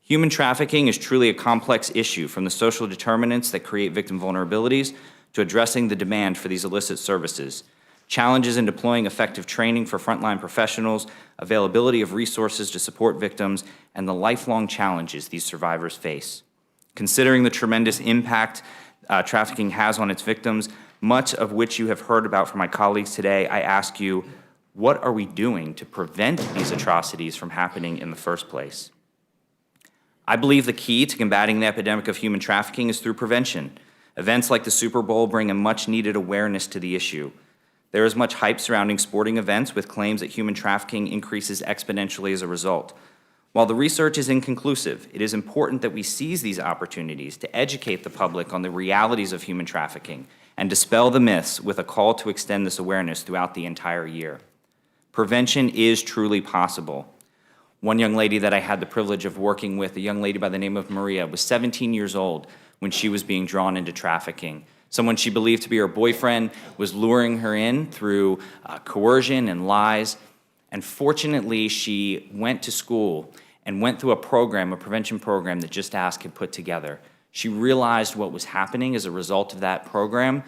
Human trafficking is truly a complex issue, from the social determinants that create victim vulnerabilities to addressing the demand for these illicit services. Challenges in deploying effective training for frontline professionals, availability of resources to support victims, and the lifelong challenges these survivors face. Considering the tremendous impact trafficking has on its victims, much of which you have heard about from my colleagues today, I ask you, what are we doing to prevent these atrocities from happening in the first place? I believe the key to combating the epidemic of human trafficking is through prevention. Events like the Super Bowl bring a much-needed awareness to the issue. There is much hype surrounding sporting events with claims that human trafficking increases exponentially as a result. While the research is inconclusive, it is important that we seize these opportunities to educate the public on the realities of human trafficking and dispel the myths with a call to extend this awareness throughout the entire year. Prevention is truly possible. One young lady that I had the privilege of working with, a young lady by the name of Maria, was 17 years old when she was being drawn into trafficking. Someone she believed to be her boyfriend was luring her in through coercion and lies. And fortunately, she went to school and went through a program, a prevention program that Just Ask had put together. She realized what was happening as a result of that program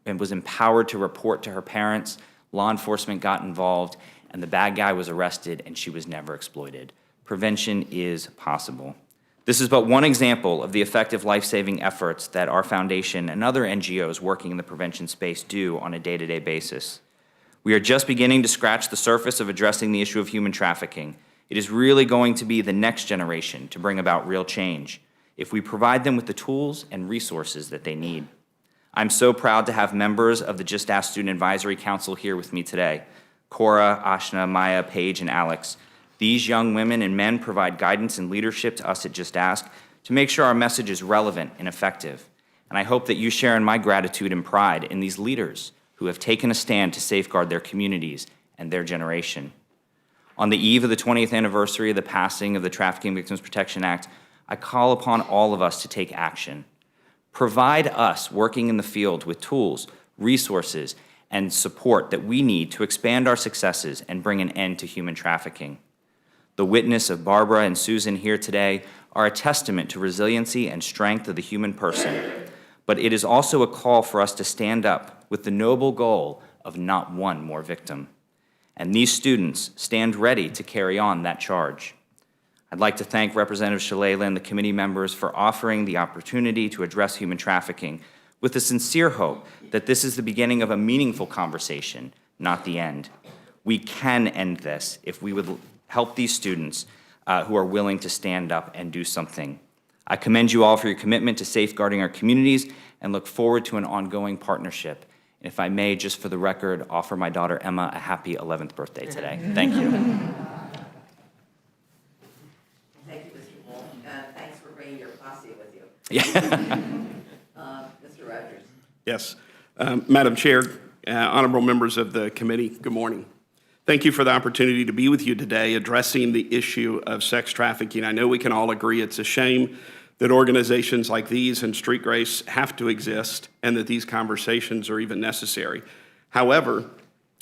and was empowered to report to her parents. Law enforcement got involved, and the bad guy was arrested, and she was never exploited. Prevention is possible. This is but one example of the effective life-saving efforts that our foundation and other NGOs working in the prevention space do on a day-to-day basis. We are just beginning to scratch the surface of addressing the issue of human trafficking. It is really going to be the next generation to bring about real change if we provide them with the tools and resources that they need. I'm so proud to have members of the Just Ask Student Advisory Council here with me today. Cora, Ashna, Maya, Paige, and Alex. These young women and men provide guidance and leadership to us at Just Ask to make sure our message is relevant and effective. And I hope that you share in my gratitude and pride in these leaders who have taken a stand to safeguard their communities and their generation. On the eve of the 20th anniversary of the passing of the Trafficking Victims Protection Act, I call upon all of us to take action. Provide us working in the field with tools, resources, and support that we need to expand our successes and bring an end to human trafficking. The witness of Barbara and Susan here today are a testament to resiliency and strength of the human person, but it is also a call for us to stand up with the noble goal of not one more victim. And these students stand ready to carry on that charge. I'd like to thank Representative Shalala and the committee members for offering the opportunity to address human trafficking with the sincere hope that this is the beginning of a meaningful conversation, not the end. We can end this if we would help these students who are willing to stand up and do something. I commend you all for your commitment to safeguarding our communities and look forward to an ongoing partnership. And if I may, just for the record, offer my daughter Emma a happy 11th birthday today. Thank you. Thank you, Mr. Wolf. Thanks for bringing your posse with you. Yeah. Mr. Rogers. Yes. Madam Chair, honorable members of the committee, good morning. Thank you for the opportunity to be with you today addressing the issue of sex trafficking. I know we can all agree it's a shame that organizations like these and Street Grace have to exist and that these conversations are even necessary. However,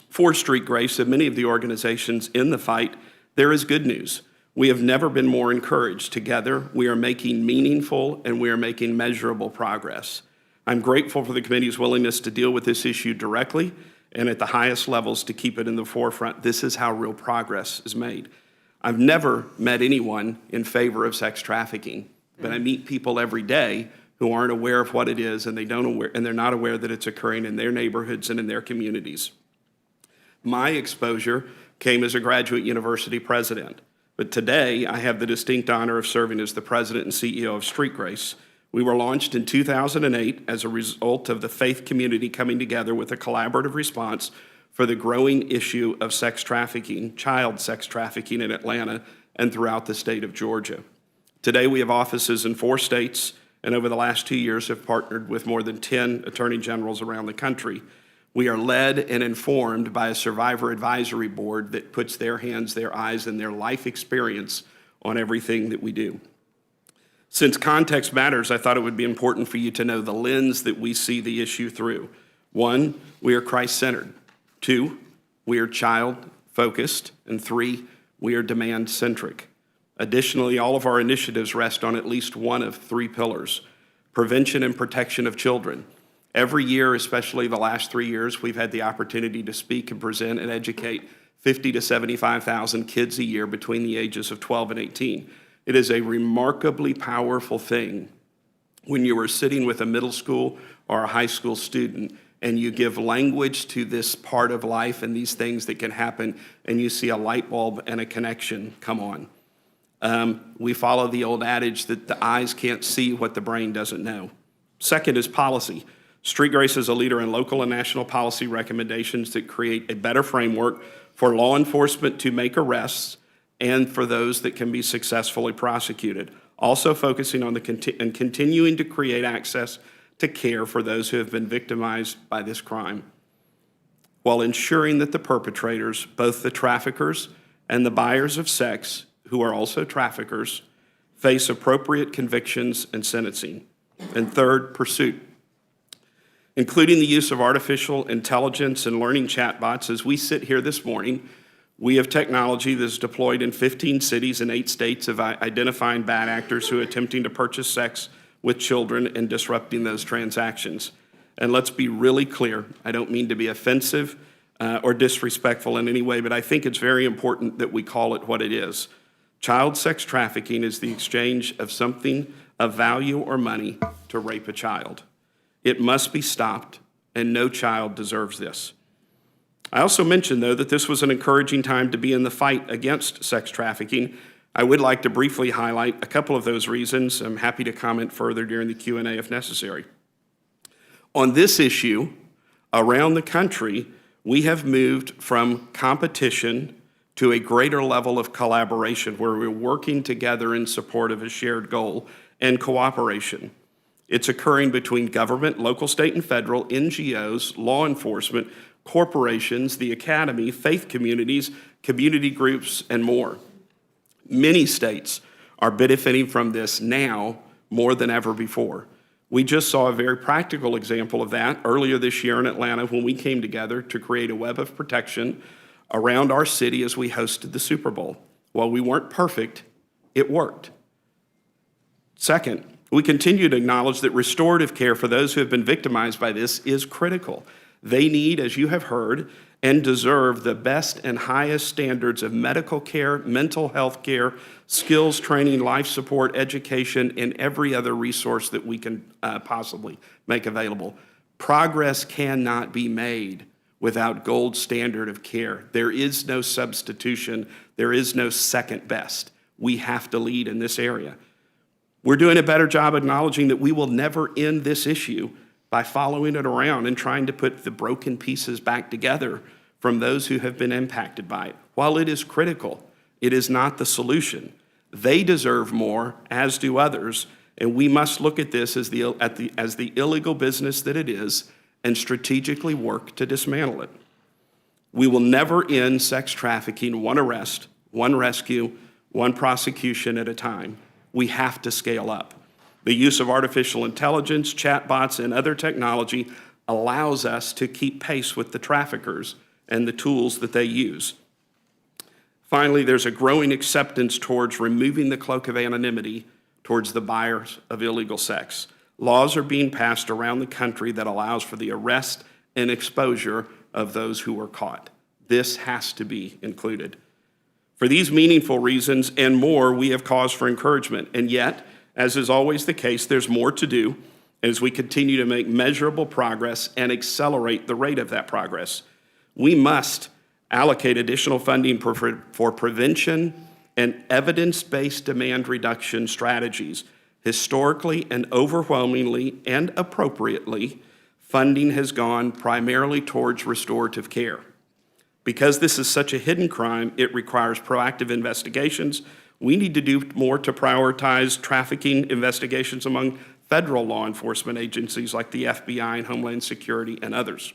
for Street Grace and many of the organizations in the fight, there is good news. We have never been more encouraged. Together, we are making meaningful and we are making measurable progress. I'm grateful for the committee's willingness to deal with this issue directly and at the highest levels to keep it in the forefront. This is how real progress is made. I've never met anyone in favor of sex trafficking, but I meet people every day who aren't aware of what it is, and they're not aware that it's occurring in their neighborhoods and in their communities. My exposure came as a graduate university president, but today I have the distinct honor of serving as the president and CEO of Street Grace. We were launched in 2008 as a result of the faith community coming together with a collaborative response for the growing issue of sex trafficking, child sex trafficking in Atlanta and throughout the state of Georgia. Today we have offices in 4 states, and over the last 2 years have partnered with more than 10 attorney generals around the country. We are led and informed by a survivor advisory board that puts their hands, their eyes, and their life experience on everything that we do. Since context matters, I thought it would be important for you to know the lens that we see the issue through. 1, we are Christ-centered. 2, we are child-focused. And 3, we are demand-centric. Additionally, all of our initiatives rest on at least one of 3 pillars: prevention and protection of children. Every year, especially the last 3 years, we've had the opportunity to speak and present and educate 50 to 75,000 kids a year between the ages of 12 and 18. It is a remarkably powerful thing when you are sitting with a middle school or a high school student and you give language to this part of life and these things that can happen, and you see a light bulb and a connection come on. We follow the old adage that the eyes can't see what the brain doesn't know. Second is policy. Street Grace is a leader in local and national policy recommendations that create a better framework for law enforcement to make arrests and for those that can be successfully prosecuted. Also focusing on and continuing to create access to care for those who have been victimized by this crime, while ensuring that the perpetrators, both the traffickers and the buyers of sex, who are also traffickers, face appropriate convictions and sentencing. And third, pursuit, including the use of artificial intelligence and learning chatbots. As we sit here this morning, we have technology that's deployed in 15 cities and 8 states of identifying bad actors who are attempting to purchase sex with children and disrupting those transactions. And let's be really clear, I don't mean to be offensive or disrespectful in any way, but I think it's very important that we call it what it is. Child sex trafficking is the exchange of something of value or money to rape a child. It must be stopped, and no child deserves this. I also mentioned, though, that this was an encouraging time to be in the fight against sex trafficking. I would like to briefly highlight a couple of those reasons. I'm happy to comment further during the Q&A if necessary. On this issue, around the country, we have moved from competition to a greater level of collaboration where we're working together in support of a shared goal and cooperation. It's occurring between government, local, state, and federal, NGOs, law enforcement, corporations, the academy, faith communities, community groups, and more. Many states are benefiting from this now more than ever before. We just saw a very practical example of that earlier this year in Atlanta when we came together to create a web of protection around our city as we hosted the Super Bowl. While we weren't perfect, it worked. Second, we continue to acknowledge that restorative care for those who have been victimized by this is critical. They need, as you have heard, and deserve the best and highest standards of medical care, mental health care, skills training, life support, education, and every other resource that we can possibly make available. Progress cannot be made without gold standard of care. There is no substitution. There is no second best. We have to lead in this area. We're doing a better job acknowledging that we will never end this issue by following it around and trying to put the broken pieces back together from those who have been impacted by it. While it is critical, it is not the solution. They deserve more, as do others, and we must look at this as the illegal business that it is and strategically work to dismantle it. We will never end sex trafficking one arrest, one rescue, one prosecution at a time. We have to scale up. The use of artificial intelligence, chatbots, and other technology allows us to keep pace with the traffickers and the tools that they use. Finally, there's a growing acceptance towards removing the cloak of anonymity towards the buyers of illegal sex. Laws are being passed around the country that allows for the arrest and exposure of those who are caught. This has to be included. For these meaningful reasons and more, we have cause for encouragement. And yet, As is always the case, there's more to do as we continue to make measurable progress and accelerate the rate of that progress. We must allocate additional funding for prevention and evidence-based demand reduction strategies. Historically and overwhelmingly and appropriately, funding has gone primarily towards restorative care. Because this is such a hidden crime, it requires proactive investigations. We need to do more to prioritize trafficking investigations among federal law enforcement agencies like the FBI and Homeland Security and others.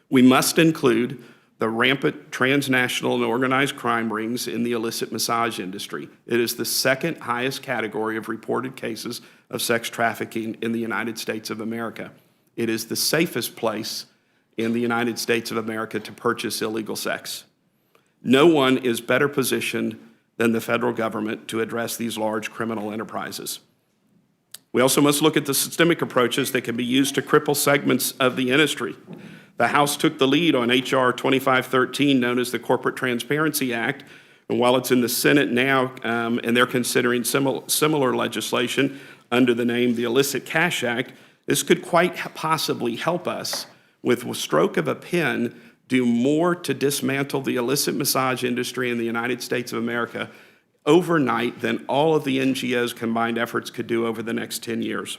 We must include the rampant transnational and organized crime rings in the illicit massage industry. It is the second highest category of reported cases of sex trafficking in the United States of America. It is the safest place in the United States of America to purchase illegal sex. No one is better positioned than the federal government to address these large criminal enterprises. We also must look at the systemic approaches that can be used to cripple segments of the industry. The House took the lead on H.R. 2513, known as the Corporate Transparency Act, and while it's in the Senate now, and they're considering similar legislation under the name the Illicit Cash Act, this could quite possibly help us, with a stroke of a pen, do more to dismantle the illicit massage industry in the United States of America overnight than all of the NGOs' combined efforts could do over the next 10 years.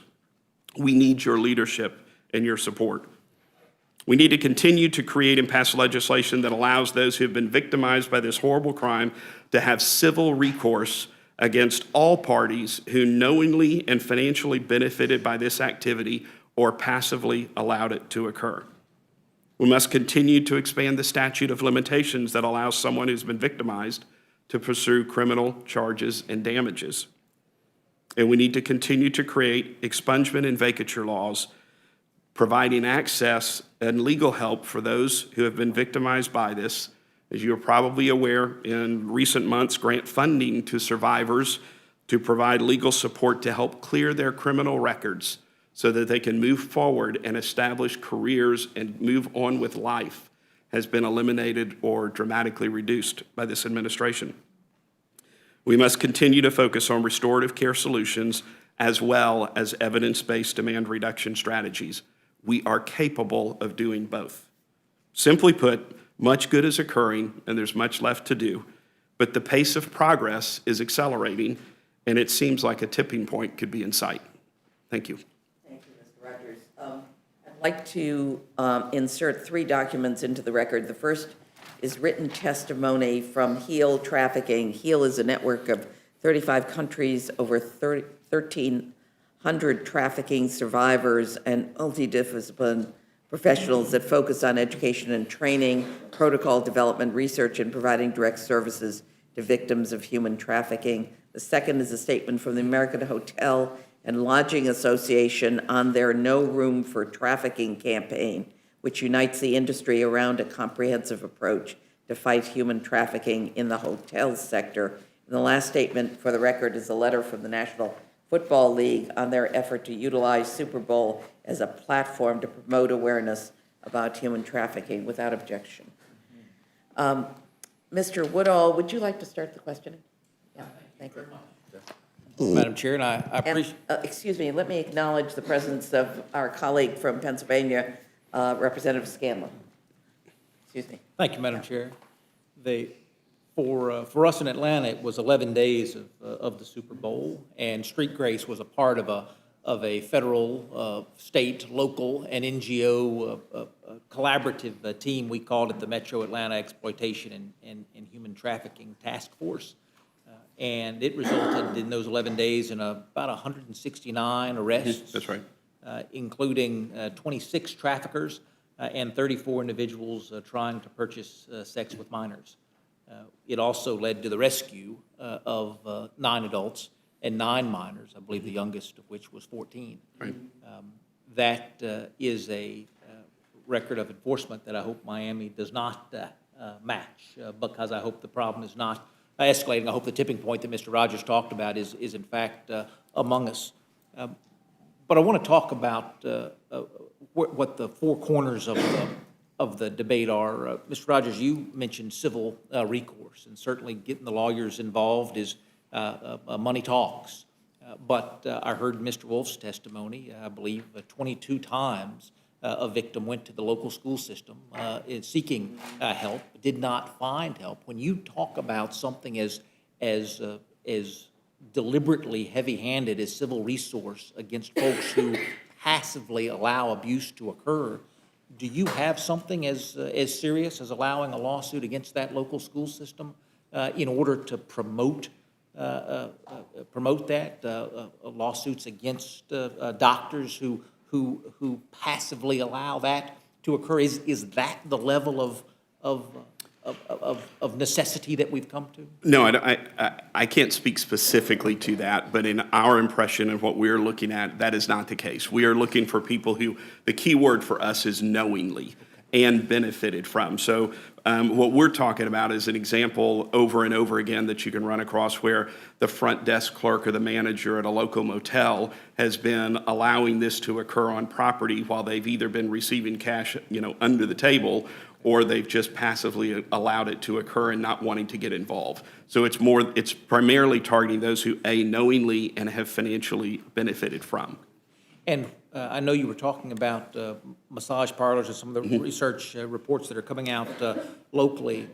We need your leadership and your support. We need to continue to create and pass legislation that allows those who have been victimized by this horrible crime to have civil recourse against all parties who knowingly and financially benefited by this activity or passively allowed it to occur. We must continue to expand the statute of limitations that allows someone who's been victimized to pursue criminal charges and damages. And we need to continue to create expungement and vacature laws, providing access and legal help for those who have been victimized by this. As you are probably aware, in recent months, grant funding to survivors to provide legal support to help clear their criminal records so that they can move forward and establish careers and move on with life has been eliminated or dramatically reduced by this administration. We must continue to focus on restorative care solutions as well as evidence-based demand reduction strategies. We are capable of doing both. Simply put, much good is occurring and there's much left to do, but the pace of progress is accelerating and it seems like a tipping point could be in sight. Thank you. Thank you, Mr. Rogers. I'd like to insert 3 documents into the record. The first is written testimony from HEAL Trafficking. HEAL is a network of 35 countries, over 1,300 trafficking survivors and multidisciplinary professionals that focus on education and training, protocol development, research, and providing direct services to victims of human trafficking. The second is a statement from the American Hotel and Lodging Association on their No Room for Trafficking campaign, which unites the industry around a comprehensive approach to fight human trafficking in the hotel sector. And the last statement for the record is a letter from the National Football League on their effort to utilize Super Bowl as a platform to promote awareness about human trafficking without objection. Mr. Woodall, would you like to start the questioning? Yeah, thank you. Madam Chair, and I appreciate. Excuse me, let me acknowledge the presence of our colleague from Pennsylvania, Representative Scanlon. Excuse me. Thank you, Madam Chair. For us in Atlanta, it was 11 days of the Super Bowl, and Street Grace was a part of a federal, state, local, and NGO collaborative team. We called it the Metro Atlanta Exploitation and Human Trafficking Task Force. And it resulted in those 11 days in about 169 arrests. That's right. Including 26 traffickers and 34 individuals trying to purchase sex with minors. It also led to the rescue of 9 adults and 9 minors, I believe the youngest of which was 14. Right. That is a record of enforcement that I hope Miami does not match, because I hope the problem is not escalating. I hope the tipping point that Mr. Rogers talked about is in fact among us. But I want to talk about what the 4 corners of the debate are. Mr. Rogers, you mentioned civil recourse, and certainly getting the lawyers involved is money talks. But I heard Mr. Wolf's testimony, I believe 22 times a victim went to the local school system seeking help, did not find help. When you talk about something as deliberately heavy-handed as civil resource against folks who passively allow abuse to occur, do you have something as serious as allowing a lawsuit against that local school system in order to promote lawsuits against doctors who passively allow that to occur? Is that the level of necessity that we've come to? No, I can't speak specifically to that, but in our impression of what we're looking at, that is not the case. We are looking for people who, the key word for us is knowingly and benefited from. So what we're talking about is an example over and over again that you can run across where the front desk clerk or the manager at a local motel has been allowing this to occur on property while they've either been receiving cash, under the table, or they've just passively allowed it to occur and not wanting to get involved. So it's primarily targeting those who, A, knowingly and have financially benefited from. And I know you were talking about massage parlors and some of the research reports that are coming out locally.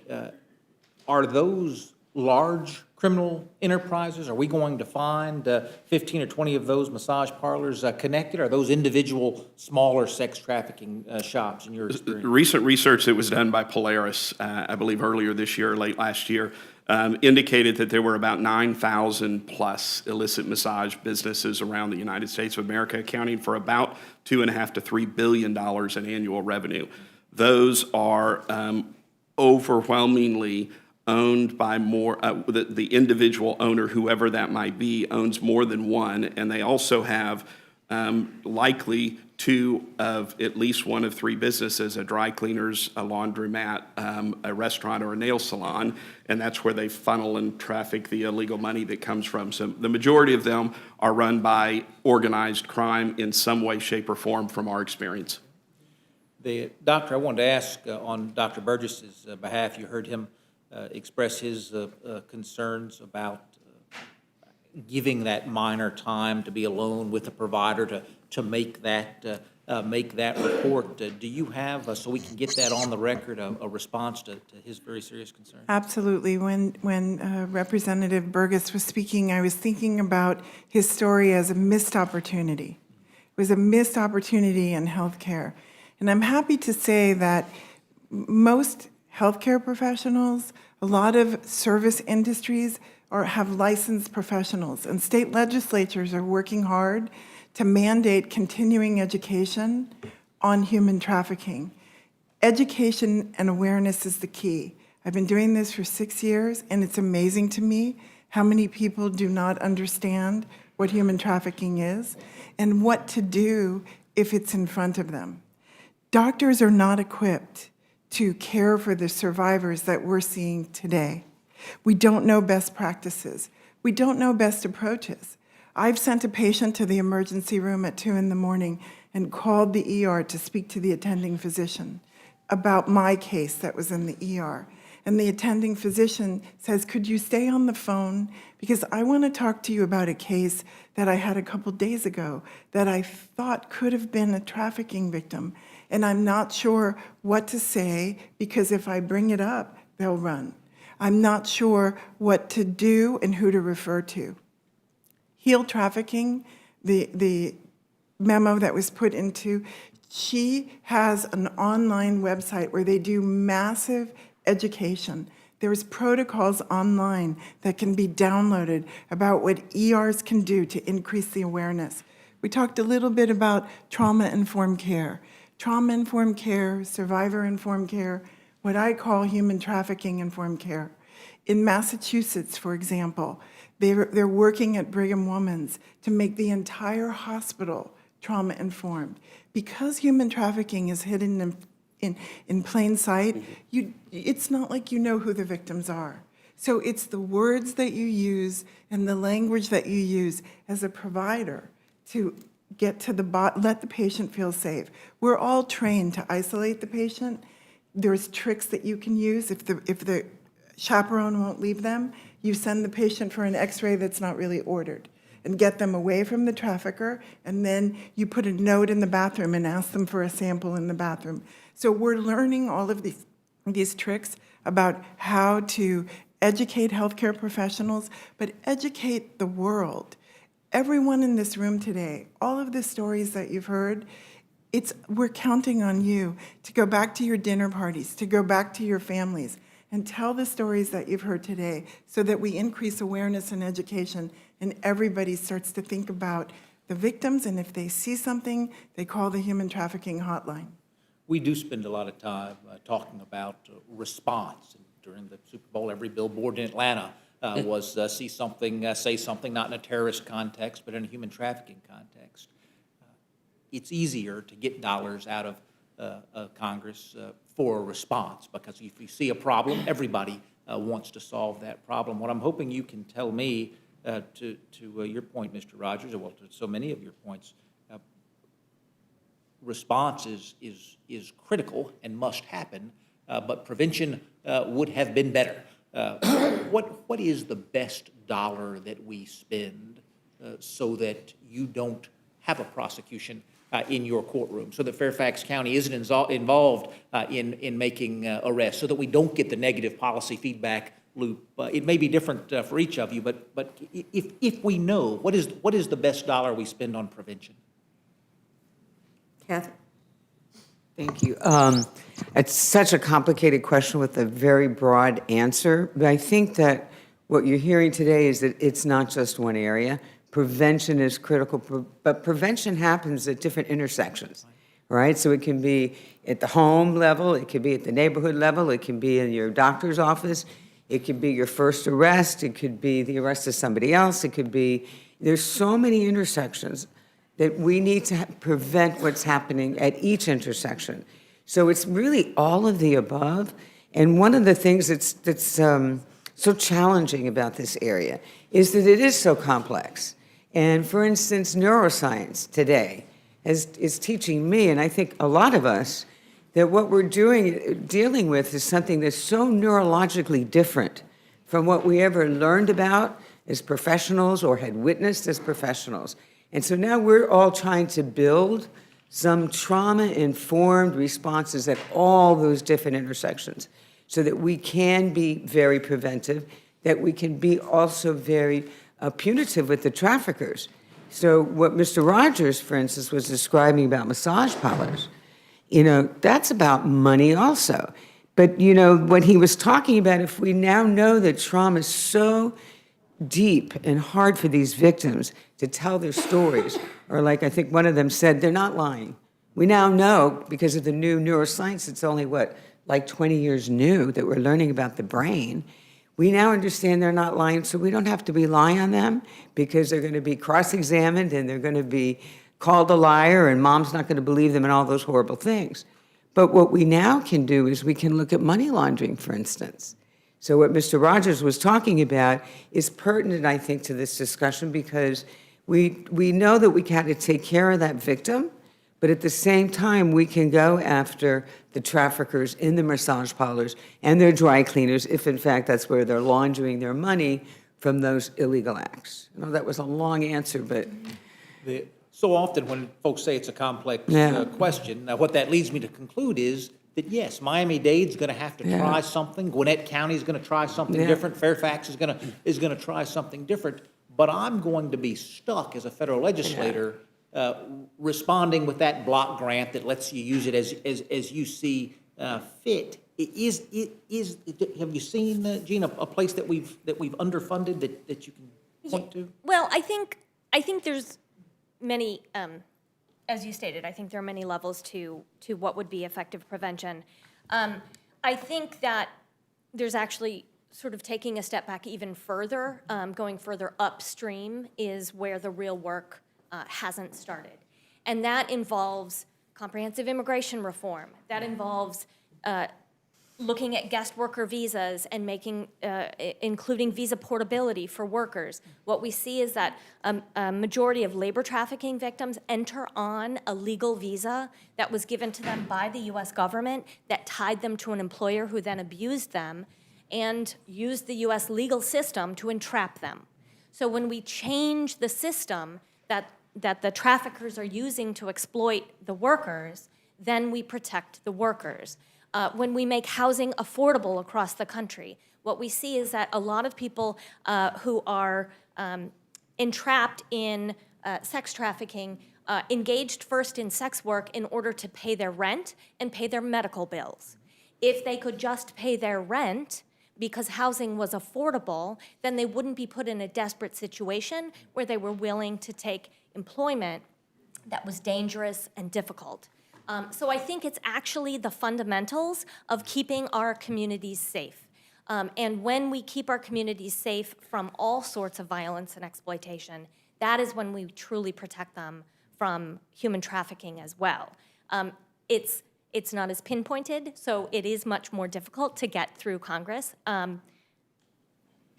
Are those large criminal enterprises? Are we going to find 15 or 20 of those massage parlors connected? Are those individual smaller sex trafficking shops in your experience? Recent research that was done by Polaris, I believe earlier this year, late last year, indicated that there were about 9,000 plus illicit massage businesses around the United States of America, accounting for about $2.5 to $3 billion in annual revenue. Those are overwhelmingly owned by more, the individual owner, whoever that might be, owns more than one, and they also have likely two of at least one of three businesses: a dry cleaners, a laundromat, a restaurant, or a nail salon, and that's where they funnel and traffic the illegal money that comes from. So the majority of them are run by organized crime in some way, shape, or form from our experience. Doctor, I wanted to ask on Dr. Burgess's behalf, you heard him express his concerns about giving that minor time to be alone with the provider to make that report. Do you have, so we can get that on the record, a response to his very serious concern? Absolutely. When Representative Burgess was speaking, I was thinking about his story as a missed opportunity. It was a missed opportunity in healthcare. And I'm happy to say that most healthcare professionals, a lot of service industries have licensed professionals, and state legislatures are working hard to mandate continuing education on human trafficking. Education and awareness is the key. I've been doing this for 6 years, and it's amazing to me how many people do not understand what human trafficking is and what to do if it's in front of them. Doctors are not equipped to care for the survivors that we're seeing today. We don't know best practices. We don't know best approaches. I've sent a patient to the emergency room at 2 in the morning and called the ER to speak to the attending physician about my case that was in the ER. And the attending physician says, "Could you stay on the phone? Because I want to talk to you about a case that I had a couple days ago that I thought could have been a trafficking victim. And I'm not sure what to say because if I bring it up, they'll run. I'm not sure what to do and who to refer to." Heal Trafficking, the memo that was put into, she has an online website where they do massive education. There's protocols online that can be downloaded about what ERs can do to increase the awareness. We talked a little bit about trauma-informed care. Trauma-informed care, survivor-informed care, what I call human trafficking-informed care. In Massachusetts, for example, they're working at Brigham Women's to make the entire hospital trauma-informed. Because human trafficking is hidden in plain sight, it's not like you know who the victims are. So it's the words that you use and the language that you use as a provider to get to let the patient feel safe. We're all trained to isolate the patient. There's tricks that you can use. If the chaperone won't leave them, you send the patient for an x-ray that's not really ordered. and get them away from the trafficker, and then you put a note in the bathroom and ask them for a sample in the bathroom. So we're learning all of these tricks about how to educate healthcare professionals, but educate the world. Everyone in this room today, all of the stories that you've heard, we're counting on you to go back to your dinner parties, to go back to your families, and tell the stories that you've heard today so that we increase awareness and education and everybody starts to think about the victims, and if they see something, they call the human trafficking hotline. We do spend a lot of time talking about response. During the Super Bowl, every billboard in Atlanta was see something, say something, not in a terrorist context, but in a human trafficking context. It's easier to get dollars out of Congress for a response, because if you see a problem, everybody wants to solve that problem. What I'm hoping you can tell me, to your point, Mr. Rogers, well, to so many of your points, response is critical and must happen, but prevention would have been better. What is the best dollar that we spend so that you don't have a prosecution in your courtroom, so that Fairfax County isn't involved in making arrests, so that we don't get the negative policy feedback loop? It may be different for each of you, but if we know, what is the best dollar we spend on prevention? Kathy? Thank you. It's such a complicated question with a very broad answer, but I think that what you're hearing today is that it's not just one area. Prevention is critical, but prevention happens at different intersections, right? So it can be at the home level, it could be at the neighborhood level, it can be in your doctor's office, it could be your first arrest, it could be the arrest of somebody else, it could be, there's so many intersections that we need to prevent what's happening at each intersection. So it's really all of the above. And one of the things that's so challenging about this area is that it is so complex. And for instance, neuroscience today is teaching me, and I think a lot of us, that what we're dealing with is something that's so neurologically different from what we ever learned about as professionals or had witnessed as professionals. And so now we're all trying to build some trauma-informed responses at all those different intersections so that we can be very preventive, that we can be also very punitive with the traffickers. So what Mr. Rogers, for instance, was describing about massage parlors, that's about money also. But, what he was talking about, if we now know that trauma is so deep and hard for these victims to tell their stories, or like I think one of them said, they're not lying. We now know, because of the new neuroscience, it's only, like 20 years new that we're learning about the brain. We now understand they're not lying, so we don't have to rely on them because they're going to be cross-examined and they're going to be called a liar and mom's not going to believe them and all those horrible things. But what we now can do is we can look at money laundering, for instance. So what Mr. Rogers was talking about is pertinent, I think, to this discussion because we know that we got to take care of that victim, but at the same time, we can go after the traffickers in the massage parlors and their dry cleaners if, in fact, that's where they're laundering their money from those illegal acts. I know that was a long answer, but... So often when folks say it's a complex question, now what that leads me to conclude is that, yes, Miami-Dade's going to have to try something, Gwinnett County's going to try something different, Fairfax is going to try something different, but I'm going to be stuck as a federal legislator responding with that block grant that lets you use it as you see fit. Have you seen, Gina, a place that we've underfunded that you can point to? Well, I think there's many, as you stated, I think there are many levels to what would be effective prevention. I think that there's actually sort of taking a step back even further, going further upstream is where the real work hasn't started. And that involves comprehensive immigration reform. That involves looking at guest worker visas and including visa portability for workers. What we see is that a majority of labor trafficking victims enter on a legal visa that was given to them by the U.S. government that tied them to an employer who then abused them and used the U.S. legal system to entrap them. So when we change the system that the traffickers are using to exploit the workers, then we protect the workers. When we make housing affordable across the country, what we see is that a lot of people who are entrapped in sex trafficking engaged first in sex work in order to pay their rent and pay their medical bills. If they could just pay their rent because housing was affordable, then they wouldn't be put in a desperate situation where they were willing to take employment that was dangerous and difficult. So I think it's actually the fundamentals of keeping our communities safe. And when we keep our communities safe from all sorts of violence and exploitation, that is when we truly protect them from human trafficking as well. It's not as pinpointed, so it is much more difficult to get through Congress. And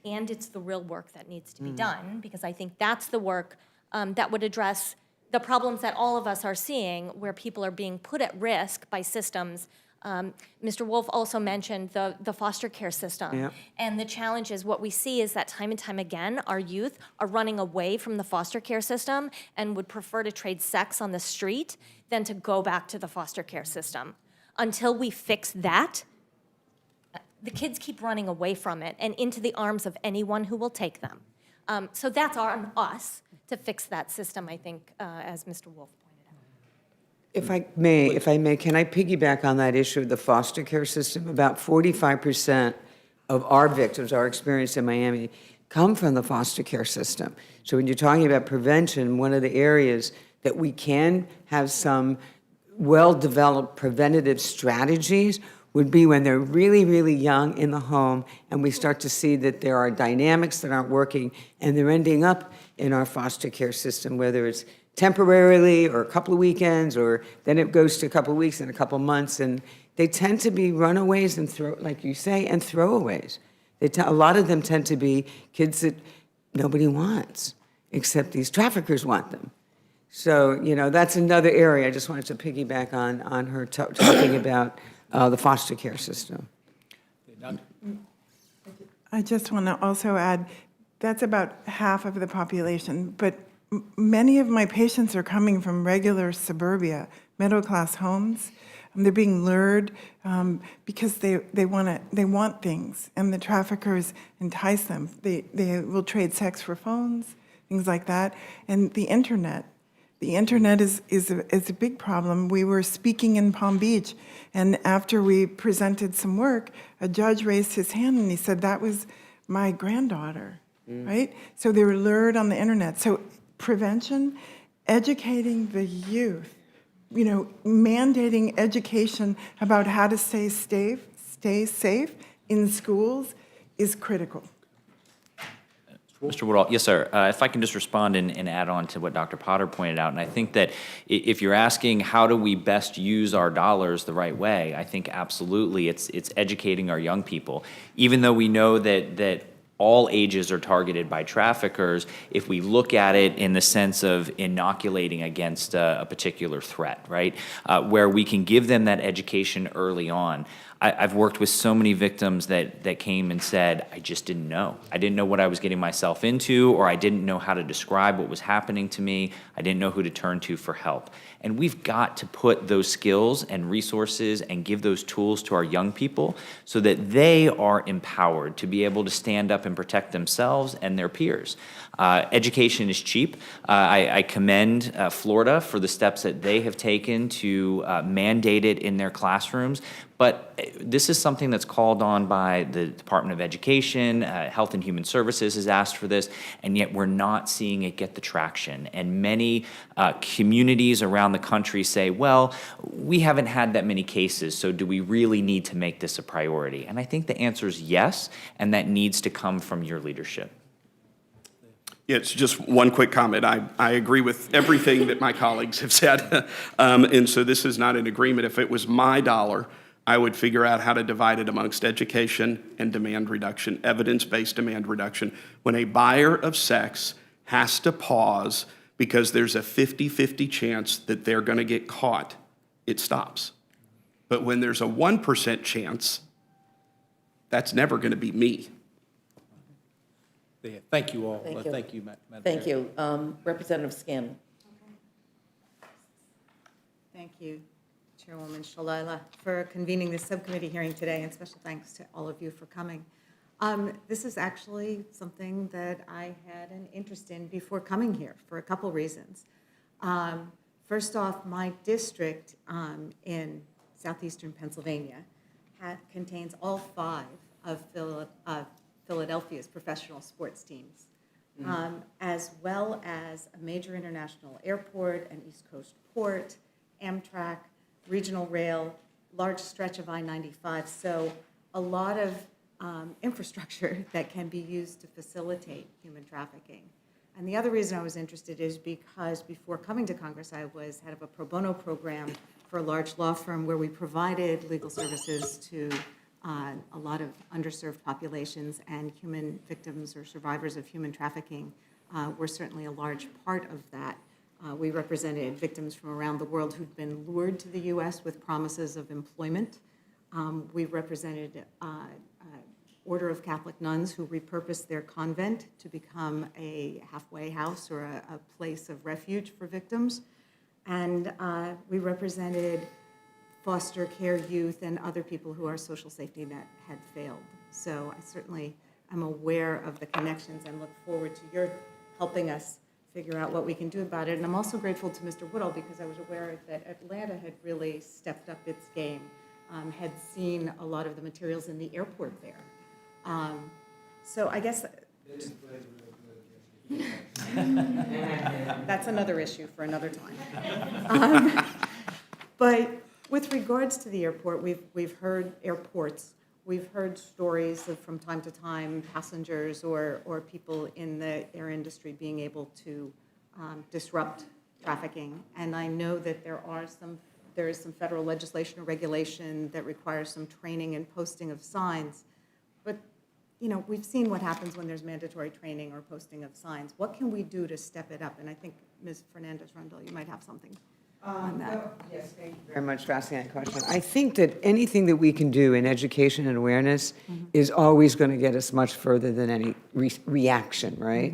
it's the real work that needs to be done, because I think that's the work that would address the problems that all of us are seeing, where people are being put at risk by systems. Mr. Wolf also mentioned the foster care system. Yep. And the challenge is, what we see is that time and time again, our youth are running away from the foster care system and would prefer to trade sex on the street than to go back to the foster care system. Until we fix that, the kids keep running away from it and into the arms of anyone who will take them. So that's on us to fix that system, I think, as Mr. Wolf pointed out. If I may, can I piggyback on that issue of the foster care system? About 45% of our victims, our experience in Miami, come from the foster care system. So when you're talking about prevention, one of the areas that we can have some well-developed preventative strategies would be when they're really, really young in the home, and we start to see that there are dynamics that aren't working, and they're ending up in our foster care system, whether it's temporarily or a couple of weekends, or then it goes to a couple of weeks and a couple of months, and they tend to be runaways and like you say, and throwaways. A lot of them tend to be kids that nobody wants, except these traffickers want them. So, that's another area. I just wanted to piggyback on her talking about the foster care system. I just want to also add, that's about half of the population, but many of my patients are coming from regular suburbia, middle-class homes. They're being lured because they want things, and the traffickers entice them. They will trade sex for phones, things like that, and the internet. The internet is a big problem. We were speaking in Palm Beach, and after we presented some work, a judge raised his hand and he said, that was my granddaughter, right? So they were lured on the internet. So prevention, educating the youth, mandating education about how to stay safe in schools is critical. Mr. Woodall, yes, sir. If I can just respond and add on to what Dr. Potter pointed out, and I think that if you're asking how do we best use our dollars the right way, I think absolutely it's educating our young people. Even though we know that all ages are targeted by traffickers, if we look at it in the sense of inoculating against a particular threat, right, where we can give them that education early on. I've worked with so many victims that came and said, I just didn't know. I didn't know what I was getting myself into, or I didn't know how to describe what was happening to me. I didn't know who to turn to for help. And we've got to put those skills and resources and give those tools to our young people so that they are empowered to be able to stand up and protect themselves and their peers. Education is cheap. I commend Florida for the steps that they have taken to mandate it in their classrooms. But this is something that's called on by the Department of Education. Health and Human Services has asked for this, and yet we're not seeing it get the traction. And many communities around the country say, well, we haven't had that many cases, so do we really need to make this a priority? And I think the answer is yes, and that needs to come from your leadership. Yeah, it's just one quick comment. I agree with everything that my colleagues have said. And so this is not an agreement. If it was my dollar, I would figure out how to divide it amongst education and demand reduction, evidence-based demand reduction. When a buyer of sex has to pause because there's a 50-50 chance that they're going to get caught, it stops. But when there's a 1% chance, that's never going to be me. Yeah, thank you all. Thank you. Thank you, Madam Thank Chair. you. Representative Scanlon. Thank you, Chairwoman Shalala, for convening this subcommittee hearing today, and special thanks to all of you for coming. This is actually something that I had an interest in before coming here for a couple reasons. First off, my district in southeastern Pennsylvania contains all 5 of Philadelphia's professional sports teams, as well as a major international airport, an East Coast port, Amtrak, regional rail, large stretch of I-95. So a lot of infrastructure that can be used to facilitate human trafficking. And the other reason I was interested is because before coming to Congress, I was head of a pro bono program for a large law firm where we provided legal services to a lot of underserved populations, and human victims or survivors of human trafficking were certainly a large part of that. We represented victims from around the world who'd been lured to the U.S. with promises of employment. We represented Order of Catholic nuns who repurposed their convent to become a halfway house or a place of refuge for victims. And we represented foster care youth and other people who our social safety net had failed. So I certainly am aware of the connections and look forward to your helping us figure out what we can do about it. And I'm also grateful to Mr. Woodall because I was aware that Atlanta had really stepped up its game, had seen a lot of the materials in the airport there. So I guess that's another issue for another time. But with regards to the airport, we've heard airports, we've heard stories of from time to time passengers or people in the air industry being able to disrupt trafficking. And I know that there is some federal legislation or regulation that requires some training and posting of signs. But you know, we've seen what happens when there's mandatory training or posting of signs. What can we do to step it up? And I think Ms. Fernandez-Rundle, you might have something on that. Yes, thank you very much for asking that question. I think that anything that we can do in education and awareness is always going to get us much further than any reaction, right?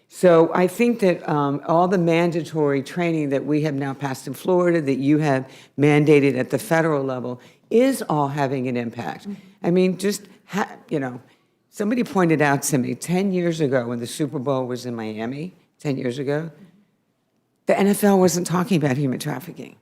So I think that all the mandatory training that we have now passed in Florida, that you have mandated at the federal level, is all having an impact. I mean, just, you know, somebody pointed out to me 10 years ago when the Super Bowl was in Miami, 10 years ago, the NFL wasn't talking about human trafficking.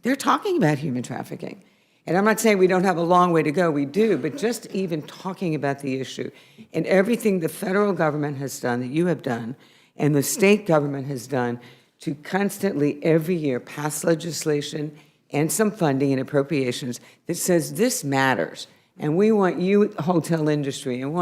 They're talking about human trafficking. And I'm not saying we don't have a long way to go, we do, but just even talking about the issue and everything the federal government has done, that you have done, and the state government has done to constantly every year pass legislation and some funding and appropriations that says this matters. And we want you, hotel industry, and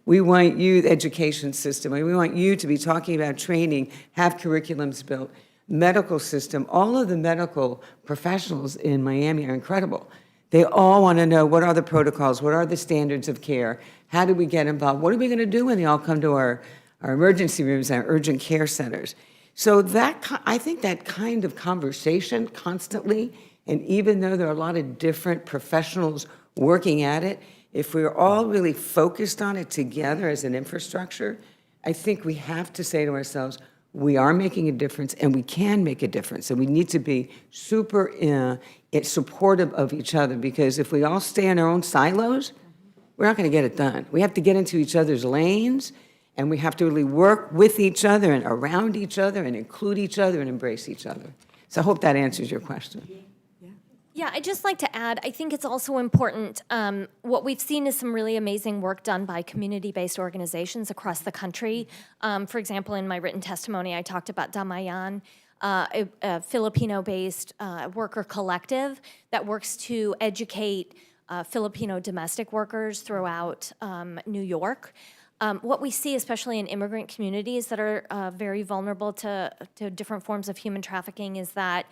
we want you, the education system, and we want you to be talking about training, have curriculums built, medical system. All of the medical professionals in Miami are incredible. They all want to know what are the protocols, what are the standards of care, how do we get involved, what are we going to do when they all come to our emergency rooms, our urgent care centers. So that, I think that kind of conversation constantly, and even though there are a lot of different professionals working at it, if we're all really focused on it together as an infrastructure, I think we have to say to ourselves, we are making a difference and we can make a difference. And we need to be super supportive of each other, because if we all stay in our own silos, we're not going to get it done. We have to get into each other's lanes, and we have to really work with each other and around each other and include each other and embrace each other. So I hope that answers your question. Yeah, I'd just like to add, I think it's also important, what we've seen is some really amazing work done by community-based organizations across the country. For example, in my written testimony, I talked about Damayan, a Filipino-based worker collective that works to educate Filipino domestic workers throughout New York. What we see, especially in immigrant communities that are very vulnerable to different forms of human trafficking, is that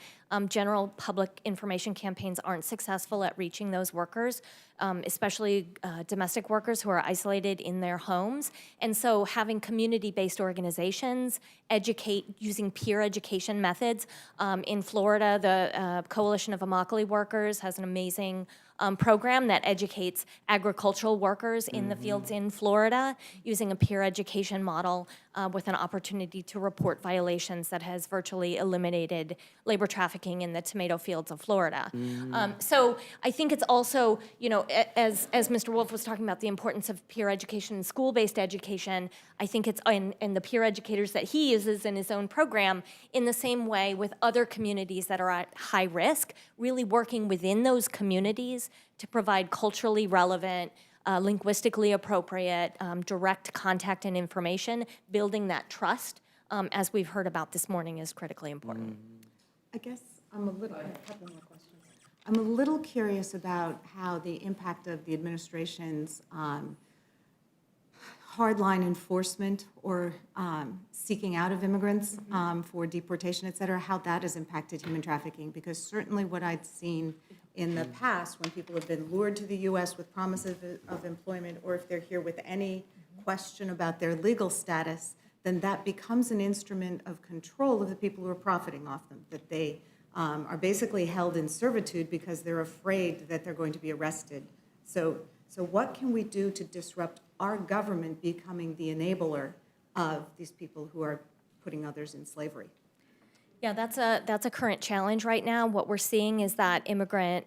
general public information campaigns aren't successful at reaching those workers, especially domestic workers who are isolated in their homes. And so having community-based organizations educate using peer education methods. In Florida, the Coalition of Immokalee Workers has an amazing program that educates agricultural workers in the fields in Florida using a peer education model with an opportunity to report violations that has virtually eliminated labor trafficking in the tomato fields of Florida. So I think it's also, you know, as Mr. Wolf was talking about the importance of peer education and school-based education, I think it's in the peer educators that he uses in his own program in the same way with other communities that are at high risk, really working within those communities to provide culturally relevant, linguistically appropriate, direct contact and information. Building that trust, as we've heard about this morning, is critically important. I guess I'm a little, I have a couple more questions. I'm a little curious about how the impact of the administration's hardline enforcement or seeking out of immigrants for deportation, et cetera, how that has impacted human trafficking. Because certainly what I'd seen in the past, when people have been lured to the U.S. with promises of employment, or if they're here with any question about their legal status, then that becomes an instrument of control of the people who are profiting off them, that they are basically held in servitude because they're afraid that they're going to be arrested. So what can we do to disrupt our government becoming the enabler of these people who are putting others in slavery? Yeah, that's a current challenge right now. What we're seeing is that immigrant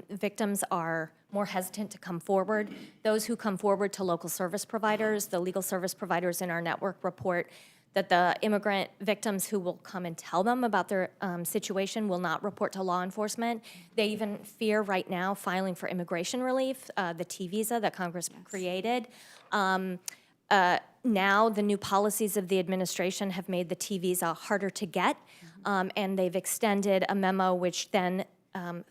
victims are more hesitant to come forward. Those who come forward to local service providers, the legal service providers in our network report that the immigrant victims who will come and tell them about their situation will not report to law enforcement. They even fear right now filing for immigration relief, the T visa that Congress created. Now, the new policies of the administration have made the T visa harder to get, and they've extended a memo which then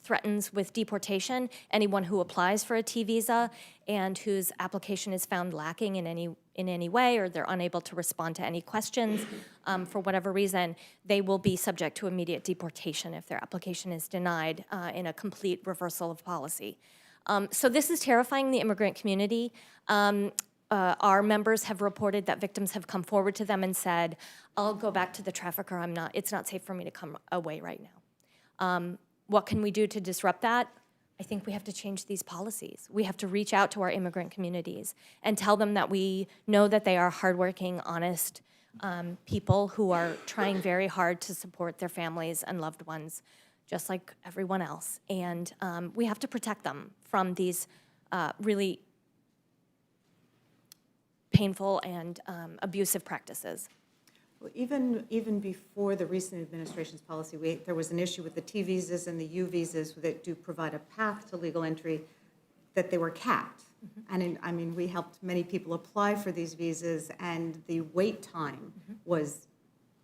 threatens with deportation anyone who applies for a T visa and whose application is found lacking in any way, or they're unable to respond to any questions for whatever reason. They will be subject to immediate deportation if their application is denied in a complete reversal of policy. So this is terrifying the immigrant community. Our members have reported that victims have come forward to them and said, I'll go back to the trafficker, it's not safe for me to come away right now. What can we do to disrupt that? I think we have to change these policies. We have to reach out to our immigrant communities and tell them that we know that they are hardworking, honest people who are trying very hard to support their families and loved ones, just like everyone else. And we have to protect them from these really painful and abusive practices. Well, even before the recent administration's policy, there was an issue with the T visas and the U visas that do provide a path to legal entry, that they were capped. And I mean, we helped many people apply for these visas, and the wait time was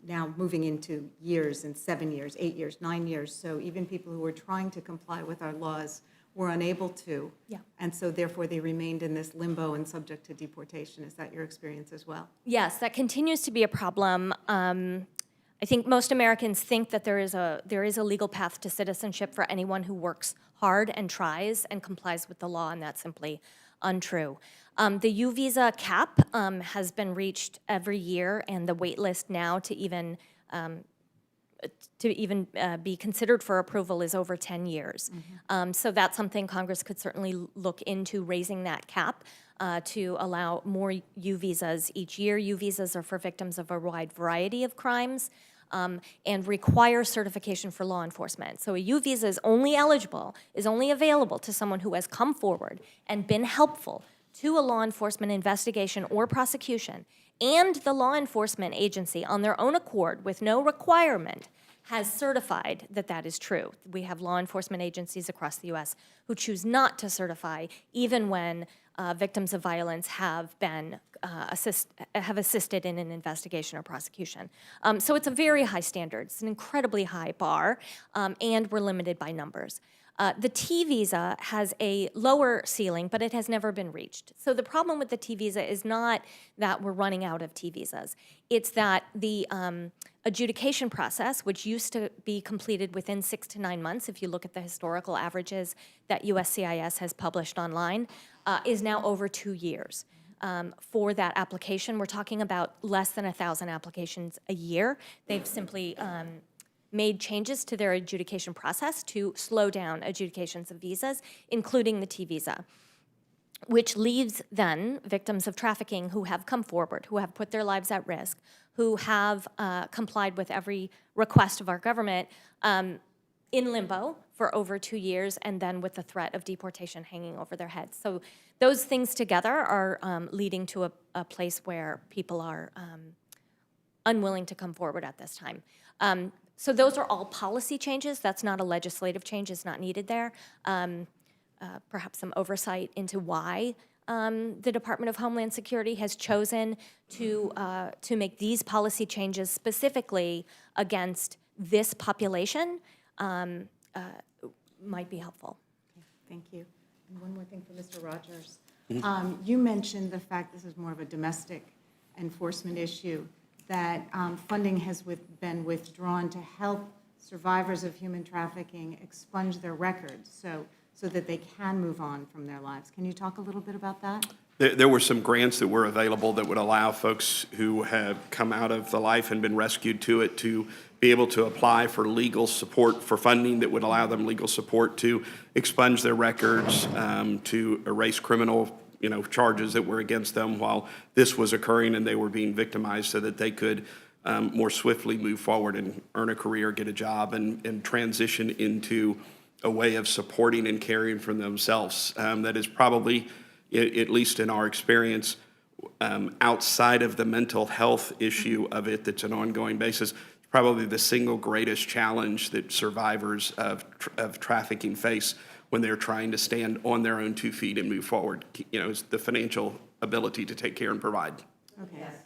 now moving into years and 7 years, 8 years, 9 years. So even people who were trying to comply with our laws were unable to. Yeah. And so therefore they remained in this limbo and subject to deportation. Is that your experience as well? Yes, that continues to be a problem. I think most Americans think that there is a legal path to citizenship for anyone who works hard and tries and complies with the law, and that's simply untrue. The U visa cap has been reached every year, and the wait list now to even be considered for approval is over 10 years. So that's something Congress could certainly look into, raising that cap to allow more U visas each year. U visas are for victims of a wide variety of crimes and require certification for law enforcement. So a U visa is only available to someone who has come forward and been helpful to a law enforcement investigation or prosecution, and the law enforcement agency on their own accord with no requirement has certified that that is true. We have law enforcement agencies across the U.S. who choose not to certify, even when victims of violence have been assisted in an investigation or prosecution. So it's a very high standard. It's an incredibly high bar, and we're limited by numbers. The T visa has a lower ceiling, but it has never been reached. So the problem with the T visa is not that we're running out of T visas. It's that the adjudication process, which used to be completed within 6 to 9 months, if you look at the historical averages that USCIS has published online, is now over 2 years. For that application, we're talking about less than 1,000 applications a year. They've simply made changes to their adjudication process to slow down adjudications of visas, including the T visa, which leaves then victims of trafficking who have come forward, who have put their lives at risk, who have complied with every request of our government in limbo for over 2 years, and then with the threat of deportation hanging over their heads. So those things together are leading to a place where people are unwilling to come forward at this time. So those are all policy changes. That's not a legislative change. It's not needed there. Perhaps some oversight into why the Department of Homeland Security has chosen to make these policy changes specifically against this population might be helpful. Okay, thank you. And one more thing for Mr. Rogers. You mentioned the fact this is more of a domestic enforcement issue, that funding has been withdrawn to help survivors of human trafficking expunge their records so that they can move on from their lives. Can you talk a little bit about that? There were some grants that were available that would allow folks who have come out of the life and been rescued to it to be able to apply for legal support, for funding that would allow them legal support to expunge their records, to erase criminal charges that were against them while this was occurring and they were being victimized, so that they could more swiftly move forward and earn a career, get a job, and transition into a way of supporting and caring for themselves. That is probably, at least in our experience, outside of the mental health issue of it that's an ongoing basis, probably the single greatest challenge that survivors of trafficking face when they're trying to stand on their own 2 feet and move forward, is the financial ability to take care and provide. Okay. Ask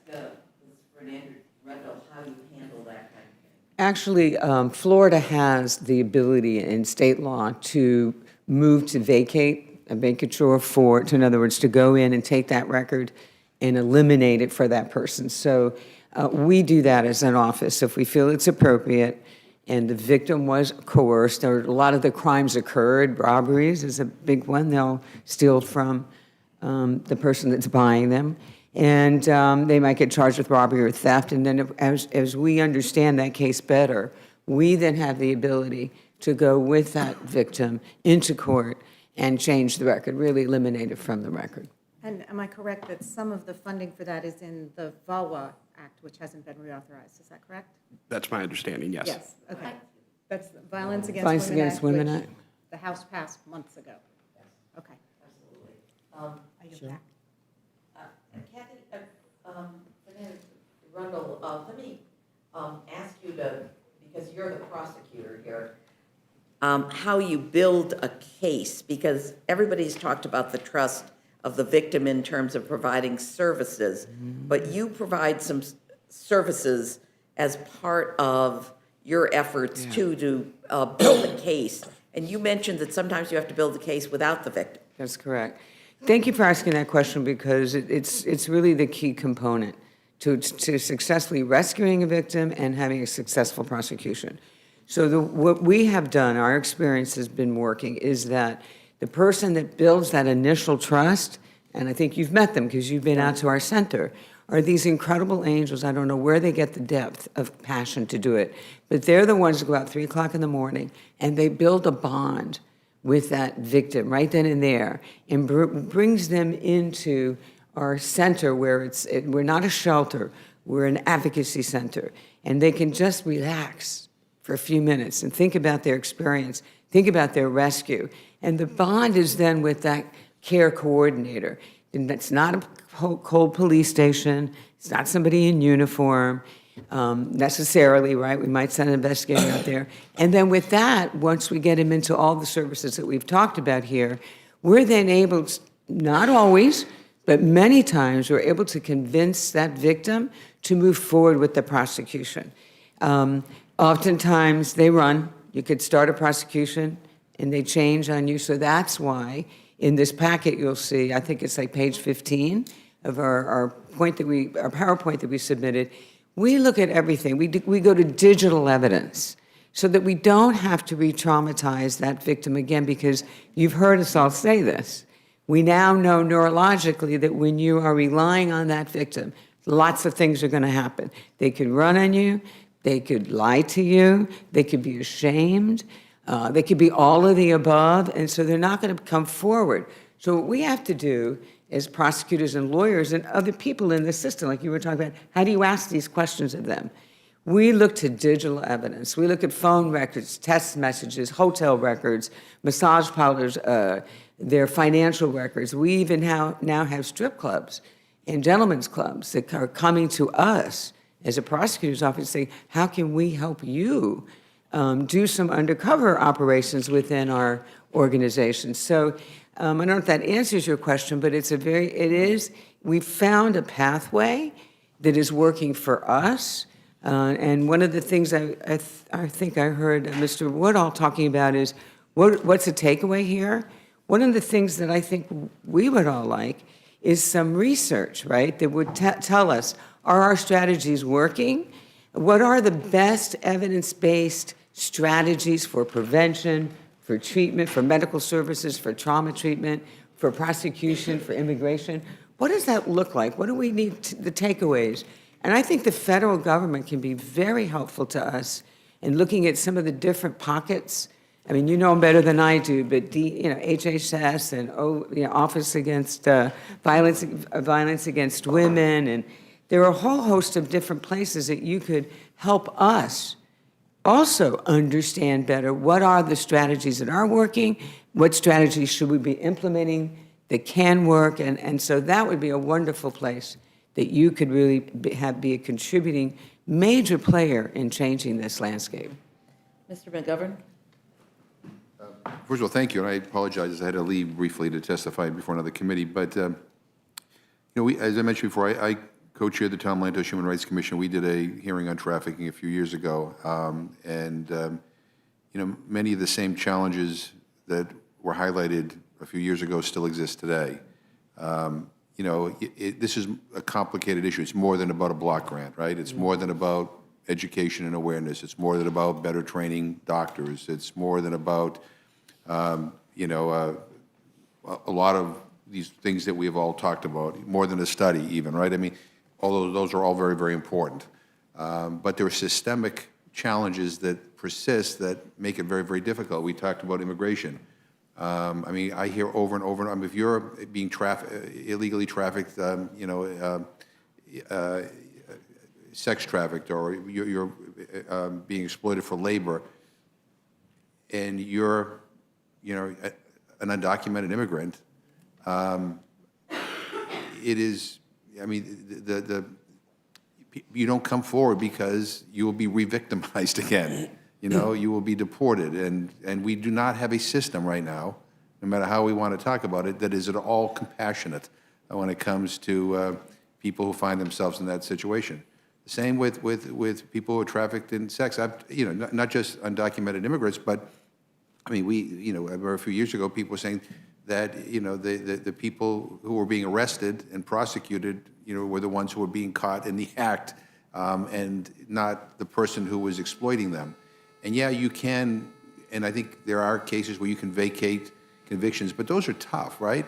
Fernando Rendell how you handle that kind of thing. Actually, Florida has the ability in state law to move to vacate a vacatur in other words, to go in and take that record and eliminate it for that person. So we do that as an office if we feel it's appropriate and the victim was coerced, or a lot of the crimes occurred. Robberies is a big one. They'll steal from the person that's buying them. And they might get charged with robbery or theft. And then as we understand that case better, we then have the ability to go with that victim into court and change the record, really eliminate it from the record. And am I correct that some of the funding for that is in the VAWA Act, which hasn't been reauthorized? Is that correct? That's my understanding, yes. Yes, okay. That's the Violence Violence Against Women Against Act, Women which the House passed months ago. Okay. Absolutely. I yield back. Kathy, Fernando Rendell, let me ask you because you're the prosecutor here, how you build a case, because everybody's talked about the trust of the victim in terms of providing services, but you provide some services as part of your efforts to build a case. And you mentioned that sometimes you have to build a case without the victim. That's correct. Thank you for asking that question, because it's really the key component to successfully rescuing a victim and having a successful prosecution. So what we have done, our experience has been working, is that the person that builds that initial trust, and I think you've met them because you've been out to our center, are these incredible angels. I don't know where they get the depth of passion to do it, but they're the ones who go out 3 o'clock in the morning and they build a bond with that victim right then and there, and brings them into our center where we're not a shelter, we're an advocacy center, and they can just relax for a few minutes and think about their experience, think about their rescue. And the bond is then with that care coordinator. And that's not a cold police station, it's not somebody in uniform, necessarily, right? We might send an investigator out there. And then with that, once we get him into all the services that we've talked about here, we're then able to, not always, but many times, we're able to convince that victim to move forward with the prosecution. Oftentimes, they run. You could start a prosecution, and they change on you. So that's why in this packet you'll see, I think it's like page 15 of our PowerPoint that we submitted, We look at everything. We go to digital evidence so that we don't have to re-traumatize that victim again, because you've heard us all say this. We now know neurologically that when you are relying on that victim, lots of things are going to happen. They could run on you, they could lie to you, they could be ashamed, they could be all of the above, and so they're not going to come forward. So what we have to do as prosecutors and lawyers and other people in the system, like you were talking about, how do you ask these questions of them? We look to digital evidence. We look at phone records, text messages, hotel records, massage parlors, their financial records. We even now have strip clubs and gentlemen's clubs that are coming to us as a prosecutor's office saying, how can we help you do some undercover operations within our organization? So I don't know if that answers your question, but we've found a pathway that is working for us. And one of the things I think I heard Mr. Woodall talking about is, what's the takeaway here? One of the things that I think we would all like is some research, right, that would tell us, are our strategies working? What are the best evidence-based strategies for prevention, for treatment, for medical services, for trauma treatment, for prosecution, for immigration? What does that look like? What do we need, the takeaways? And I think the federal government can be very helpful to us in looking at some of the different pockets. I mean, you know them better than I do, but HHS and Office Against Violence Against Women, and there are a whole host of different places that you could help us also understand better what are the strategies that are working, what strategies should we be implementing that can work, and so that would be a wonderful place that you could really be a contributing major player in changing this landscape. Mr. McGovern? First of all, thank you, and I apologize, I had to leave briefly to testify before another committee, but, as I mentioned before, I co-chaired the Tom Lantos Human Rights Commission. We did a hearing on trafficking a few years ago, many of the same challenges that were highlighted a few years ago still exist today. This is a complicated issue. It's more than about a block grant, right? It's more than about education and awareness. It's more than about better training doctors. It's more than about, a lot of these things that we have all talked about, more than a study even, right? I mean, although those are all very, very important. But there are systemic challenges that persist that make it very, very difficult. We talked about immigration. I hear over and over, if you're being illegally trafficked, sex trafficked, or you're being exploited for labor, and you're, an undocumented immigrant, it is, you don't come forward because you will be re-victimized again. You will be deported, and we do not have a system right now, no matter how we want to talk about it, that is at all compassionate when it comes to people who find themselves in that situation. The same with people who are trafficked in sex. Not just undocumented immigrants, but I remember a few years ago, people were saying that the people who were being arrested and prosecuted, were the ones who were being caught in the act, and not the person who was exploiting them. And yeah, you can, and I think there are cases where you can vacate convictions, but those are tough, right?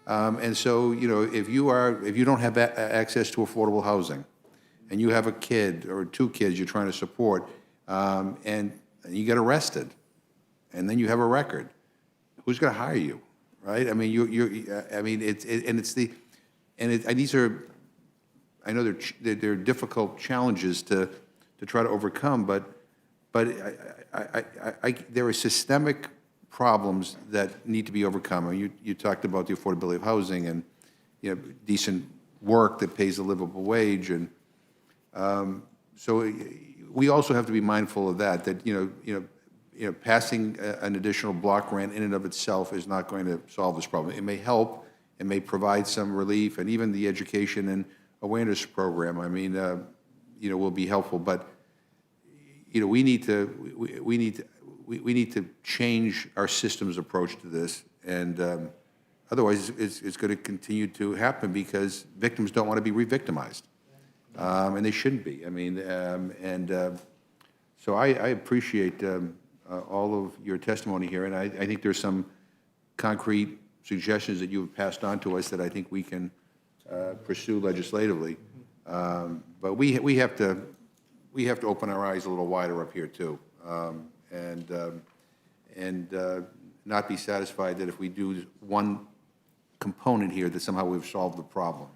And so, if you don't have access to affordable housing, and you have a kid or two kids you're trying to support, and you get arrested, and then you have a record, who's going to hire you, right? These are, I know they're difficult challenges to try to overcome, but there are systemic problems that need to be overcome. You talked about the affordability of housing and decent work that pays a livable wage, and so we also have to be mindful of that. Passing an additional block grant in and of itself is not going to solve this problem. It may help, it may provide some relief, and even the education and awareness program, will be helpful, but we need to change our system's approach to this, and otherwise it's going to continue to happen because victims don't want to be re-victimized. and they shouldn't be. I mean, so I appreciate all of your testimony here, and I think there's some concrete suggestions that you've passed on to us that I think we can pursue legislatively. But we have to open our eyes a little wider up here too, and not be satisfied that if we do one component here that somehow we've solved the problem.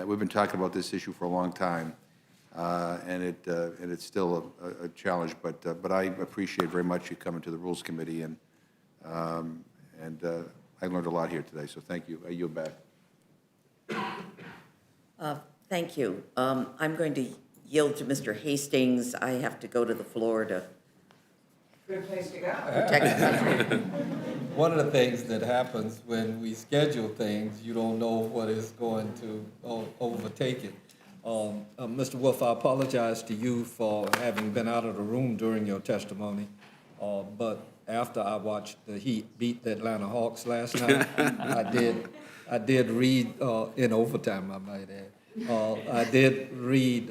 We've been talking about this issue for a long time, and it's still a challenge. But I appreciate very much you coming to the Rules Committee, and I learned a lot here today. So thank you. I yield back. Thank you. I'm going to yield to Mr. Hastings. I have to go to the floor to Good place to go. protect the country. One of the things that happens when we schedule things, you don't know what is going to overtake it. Mr. Wolf, I apologize to you for having been out of the room during your testimony, but after I watched the Heat beat the Atlanta Hawks last night, I did read in overtime, I might add. I did read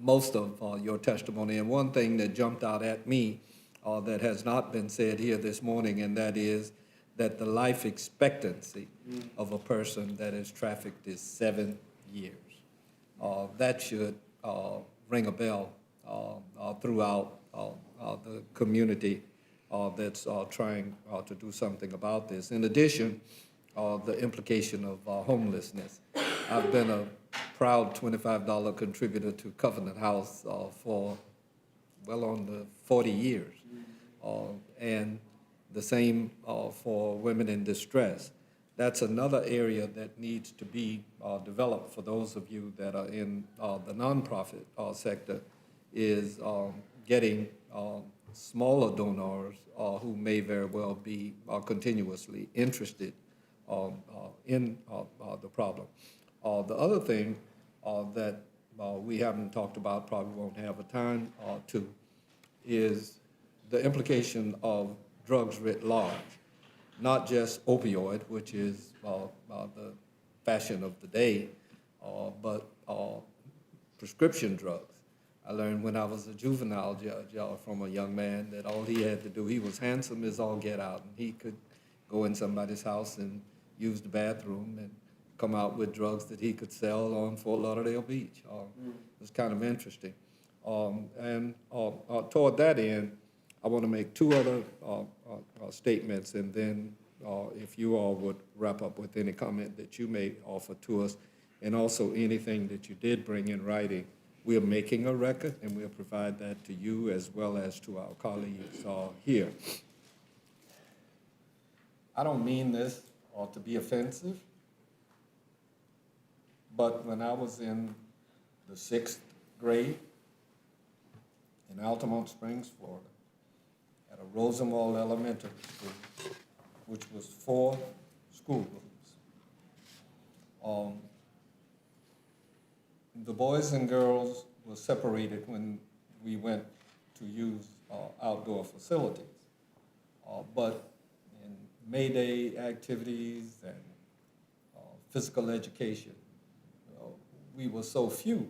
most of your testimony, and one thing that jumped out at me that has not been said here this morning, and that is that the life expectancy of a person that is trafficked is 7 years. That should ring a bell throughout the community that's trying to do something about this. In addition, the implication of homelessness. I've been a proud $25 contributor to Covenant House for well on the 40 years. And the same for women in distress. That's another area that needs to be developed for those of you that are in the nonprofit sector, is getting smaller donors who may very well be continuously interested in the problem. The other thing that we haven't talked about, probably won't have a time to, is the implication of drugs writ large, not just opioid, which is the fashion of the day, but prescription drugs. I learned when I was a juvenile judge from a young man that all he had to do, he was handsome as all get out, and he could go in somebody's house and use the bathroom and come out with drugs that he could sell on Fort Lauderdale Beach. It was kind of interesting. And toward that end, I want to make two other statements, and then if you all would wrap up with any comment that you may offer to us, and also anything that you did bring in writing. We are making a record, and we'll provide that to you as well as to our colleagues here. I don't mean this to be offensive, but when I was in the 6th grade in Altamont Springs, Florida, at a Rosenwald Elementary School, which was 4 schoolrooms, the boys and girls were separated when we went to use outdoor facilities. But in May Day activities and physical education, we were so few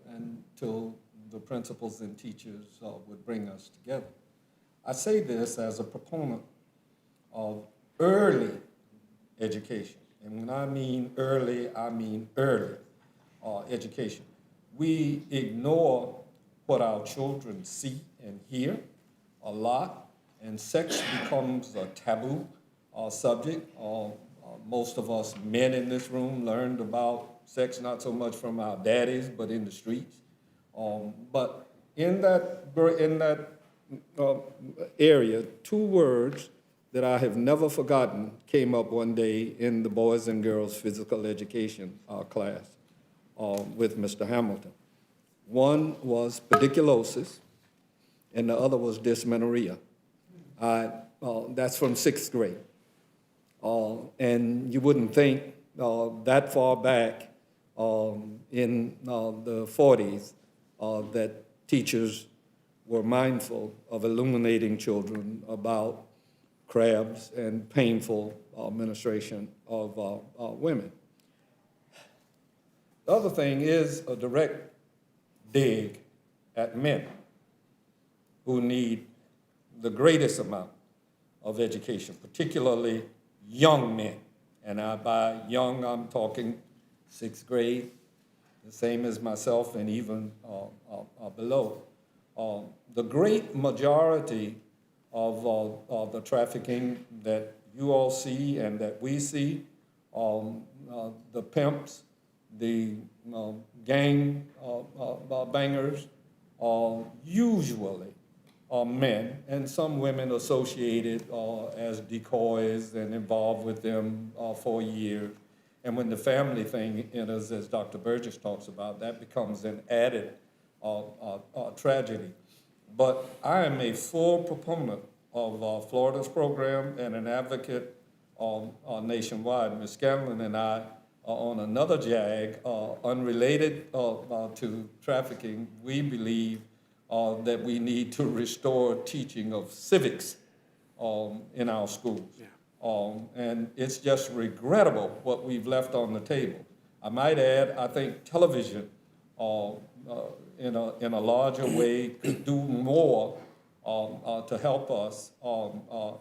until the principals and teachers would bring us together. I say this as a proponent of early education. And when I mean early, I mean early education. We ignore what our children see and hear a lot, and sex becomes a taboo subject. Most of us men in this room learned about sex not so much from our daddies, but in the streets. But in that area, 2 words that I have never forgotten came up one day in the boys and girls physical education class with Mr. Hamilton. One was pediculosis, and the other was dysmenorrhea. That's from 6th grade. And you wouldn't think that far back in the 40s that teachers were mindful of illuminating children about crabs and painful menstruation of women. The other thing is a direct dig at men who need the greatest amount of education, particularly young men. And by young, I'm talking 6th grade, the same as myself, and even below. The great majority of the trafficking that you all see and that we see, the pimps, the gang bangers, usually are men, and some women associated as decoys and involved with them for years. And when the family thing enters, as Dr. Burgess talks about, that becomes an added tragedy. But I am a full proponent of Florida's program and an advocate nationwide. Ms. Scanlon and I are on another JAG, unrelated to trafficking. We believe that we need to restore teaching of civics in our schools. And it's just regrettable what we've left on the table. I might add, I think television in a larger way could do more to help us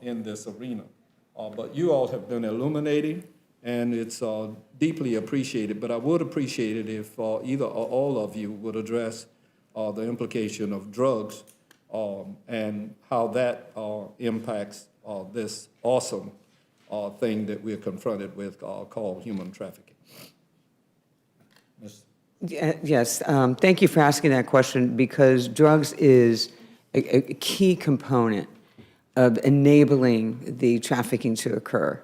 in this arena. But you all have been illuminating, and it's deeply appreciated. But I would appreciate it if either or all of you would address the implication of drugs and how that impacts this awesome thing that we're confronted with called human trafficking. Ms. Yes, thank you for asking that question, because drugs is a key component of enabling the trafficking to occur.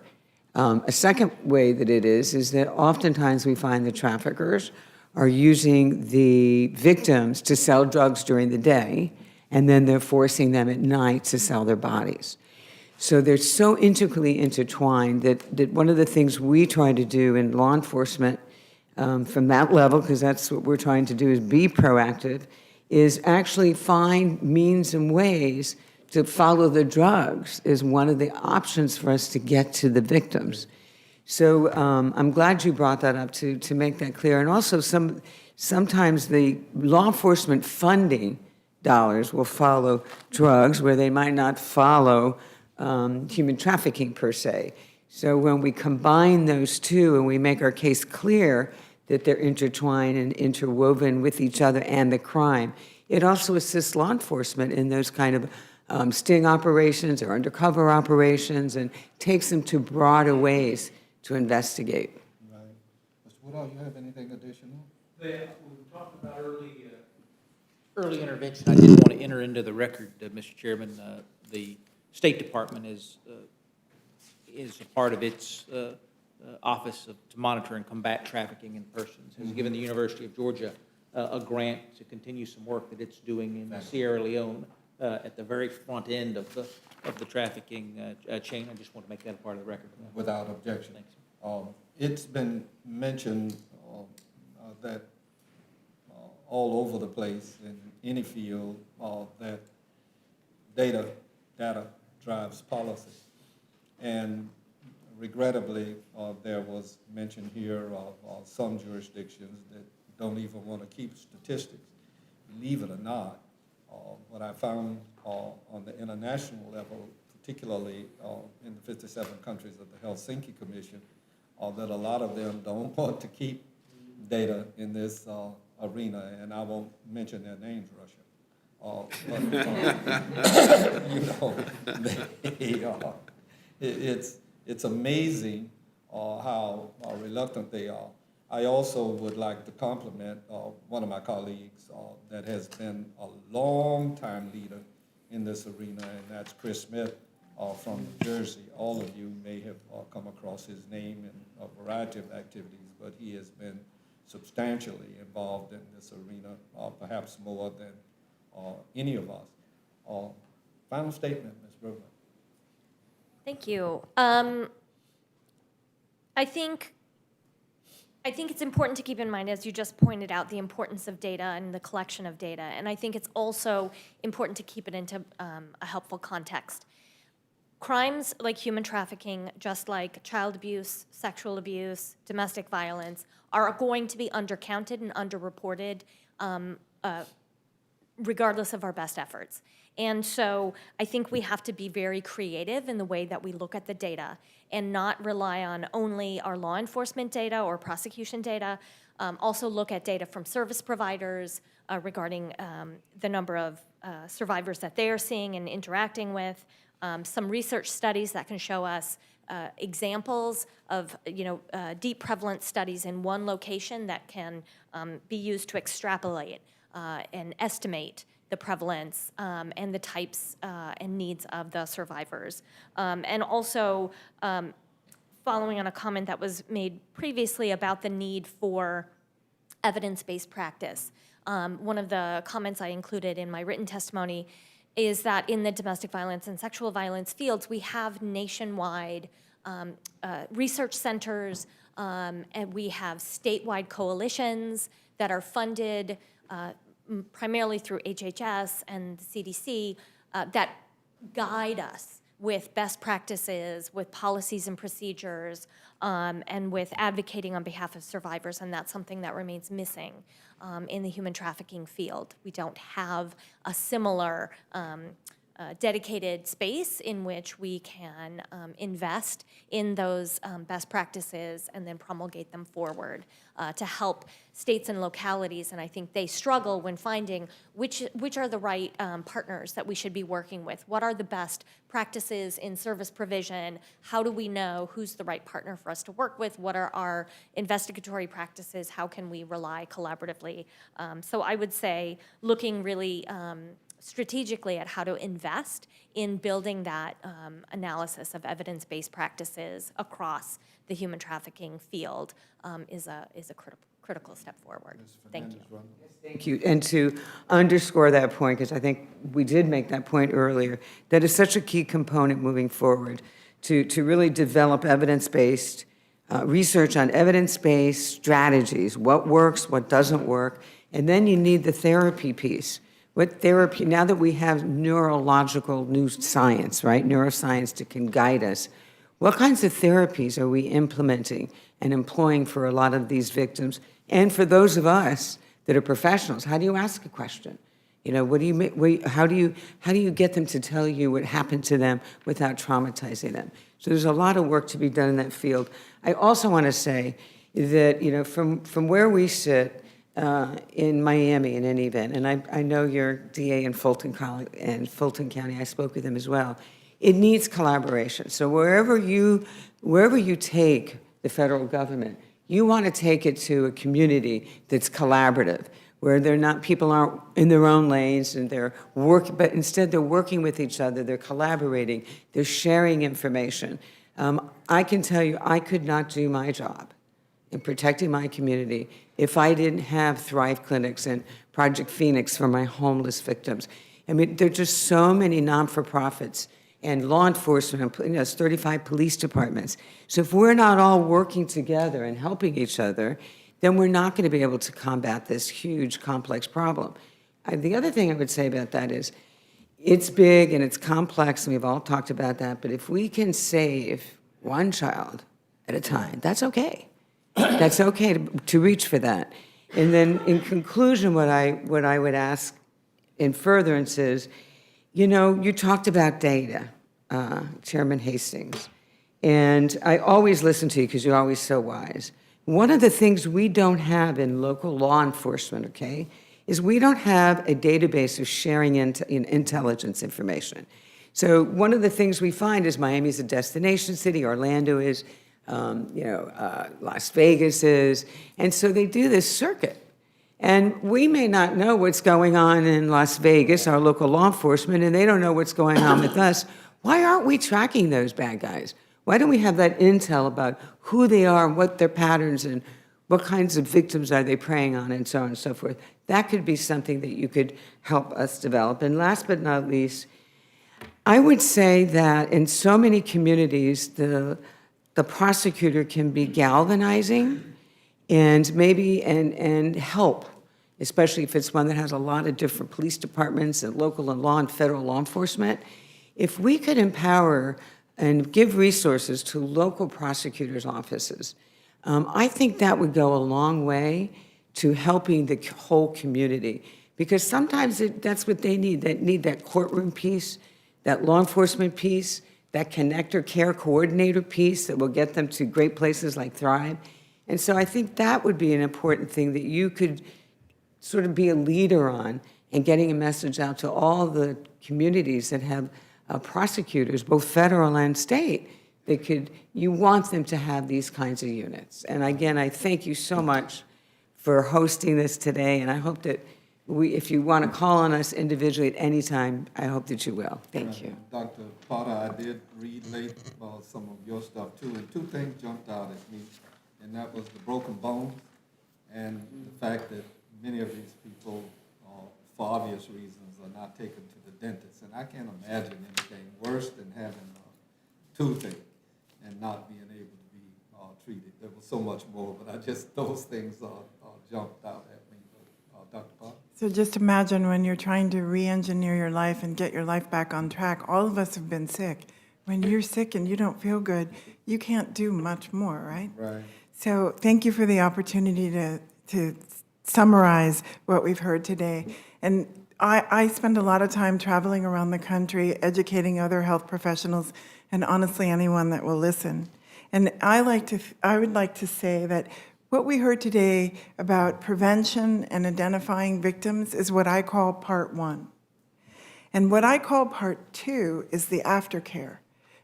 A second way that it is that oftentimes we find the traffickers are using the victims to sell drugs during the day, and then they're forcing them at night to sell their bodies. So they're so intricately intertwined that one of the things we try to do in law enforcement from that level, because that's what we're trying to do, is be proactive, is actually find means and ways to follow the drugs is one of the options for us to get to the victims. So I'm glad you brought that up to make that clear. And also sometimes the law enforcement funding dollars will follow drugs where they might not follow human trafficking per se. So when we combine those two and we make our case clear that they're intertwined and interwoven with each other and the crime, it also assists law enforcement in those kind of sting operations or undercover operations, and takes them to broader ways to investigate. Right. Mr. Woodall, you have anything additional? We talked about early intervention. I did want to enter into the record, Mr. Chairman, the State Department is a part of its Office to Monitor and Combat Trafficking in Persons, has given the University of Georgia a grant to continue some work that it's doing in Sierra Leone at the very front end of the trafficking chain. I just want to make that a part of the record. Without objection. Thanks. It's been mentioned that all over the place in any field that data drives policy. And regrettably, there was mention here of some jurisdictions that don't even want to keep statistics. Believe it or not, what I found on the international level, particularly in the 57 countries of the Helsinki Commission, that a lot of them don't want to keep data in this arena, and I won't mention their names, Russia. But, you know, it's amazing how reluctant they are. I also would like to compliment one of my colleagues that has been a long-time leader in this arena, and that's Chris Smith from New Jersey. All of you may have come across his name in a variety of activities, but he has been substantially involved in this arena, perhaps more than any of us. Final statement, Ms. Brugman. Thank you. I think it's important to keep in mind, as you just pointed out, the importance of data and the collection of data. And I think it's also important to keep it into a helpful context. crimes like human trafficking, just like child abuse, sexual abuse, domestic violence, are going to be undercounted and underreported regardless of our best efforts. And so I think we have to be very creative in the way that we look at the data and not rely on only our law enforcement data or prosecution data. Also look at data from service providers regarding the number of survivors that they are seeing and interacting with. Some research studies that can show us examples of deep prevalence studies in one location that can be used to extrapolate and estimate the prevalence and the types and needs of the survivors. And also, following on a comment that was made previously about the need for evidence-based practice. One of the comments I included in my written testimony is that in the domestic violence and sexual violence fields, we have nationwide research centers, and we have statewide coalitions that are funded primarily through HHS and the CDC that guide us with best practices, with policies and procedures, and with advocating on behalf of survivors, and that's something that remains missing in the human trafficking field. We don't have a similar dedicated space in which we can invest in those best practices and then promulgate them forward to help states and localities. And I think they struggle when finding which are the right partners that we should be working with. What are the best practices in service provision? How do we know who's the right partner for us to work with? What are our investigatory practices? How can we rely collaboratively? So I would say looking really strategically at how to invest in building that analysis of evidence-based practices across the human trafficking field is a critical step forward. Thank you. Thank you. And to underscore that point, because I think we did make that point earlier, that is such a key component moving forward to really develop evidence-based research on evidence-based strategies, what works, what doesn't work, and then you need the therapy piece. What therapy, now that we have neurological new science, right, neuroscience that can guide us, what kinds of therapies are we implementing and employing for a lot of these victims? And for those of us that are professionals, how do you ask a question? You know, how do you get them to tell you what happened to them without traumatizing them? So there's a lot of work to be done in that field. I also want to say that, you know, from where we sit, in Miami in any event, and I know your DA in Fulton County, I spoke with him as well. It needs collaboration. So wherever you take the federal government, you want to take it to a community that's collaborative, where people aren't in their own lanes and but instead they're working with each other, they're collaborating, they're sharing information. I can tell you, I could not do my job in protecting my community if I didn't have Thrive Clinics and Project Phoenix for my homeless victims. I mean, there are just so many non-for-profits and law enforcement, you know, there's 35 police departments. So if we're not all working together and helping each other, then we're not going to be able to combat this huge, complex problem. The other thing I would say about that is, it's big and it's complex, and we've all talked about that, but if we can save one child at a time, that's okay. That's okay to reach for that. And then in conclusion, what I would ask in furtherance is, you know, you talked about data, Chairman Hastings, and I always listen to you because you're always so wise. One of the things we don't have in local law enforcement, okay, is we don't have a database of sharing intelligence information. So one of the things we find is Miami's a destination city, Orlando is, Las Vegas is, and so they do this circuit. And we may not know what's going on in Las Vegas, our local law enforcement, and they don't know what's going on with us. Why aren't we tracking those bad guys? Why don't we have that intel about who they are and what their patterns and what kinds of victims are they preying on and so on and so forth? That could be something that you could help us develop. And last but not least, I would say that in so many communities, the prosecutor can be galvanizing and maybe and help, especially if it's one that has a lot of different police departments and local and federal law enforcement, If we could empower and give resources to local prosecutors' offices, I think that would go a long way to helping the whole community. Because sometimes that's what they need. They need that courtroom piece, that law enforcement piece, that connector care coordinator piece that will get them to great places like Thrive. And so I think that would be an important thing that you could sort of be a leader on, and getting a message out to all the communities that have prosecutors, both federal and state, you want them to have these kinds of units. And again, I thank you so much for hosting this today, and I hope that if you want to call on us individually at any time, I hope that you will. Thank you. Dr. Potter, I did read late some of your stuff too, and two things jumped out at me, and that was the broken bones and the fact that many of these people, for obvious reasons, are not taken to the dentist. And I can't imagine anything worse than having a toothache and not being able to be treated. There was so much more, but those things jumped out at me. Dr. Potter? So just imagine when you're trying to re-engineer your life and get your life back on track. All of us have been sick. When you're sick and you don't feel good, you can't do much more, right? Right. So thank you for the opportunity to summarize what we've heard today. And I spend a lot of time traveling around the country, educating other health professionals, and honestly, anyone that will listen. And I would like to say that what we heard today about prevention and identifying victims is what I call part one. And what I call part two is the aftercare.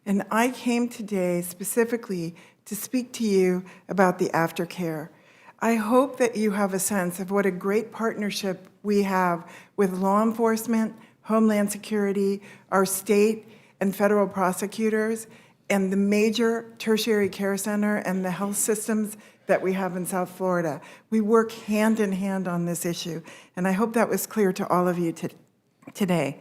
And I came today specifically to speak to you about the aftercare. I hope that you have a sense of what a great partnership we have with law enforcement, Homeland Security, our state and federal prosecutors, and the major tertiary care center and the health systems that we have in South Florida. We work hand in hand on this issue, and I hope that was clear to all of you today.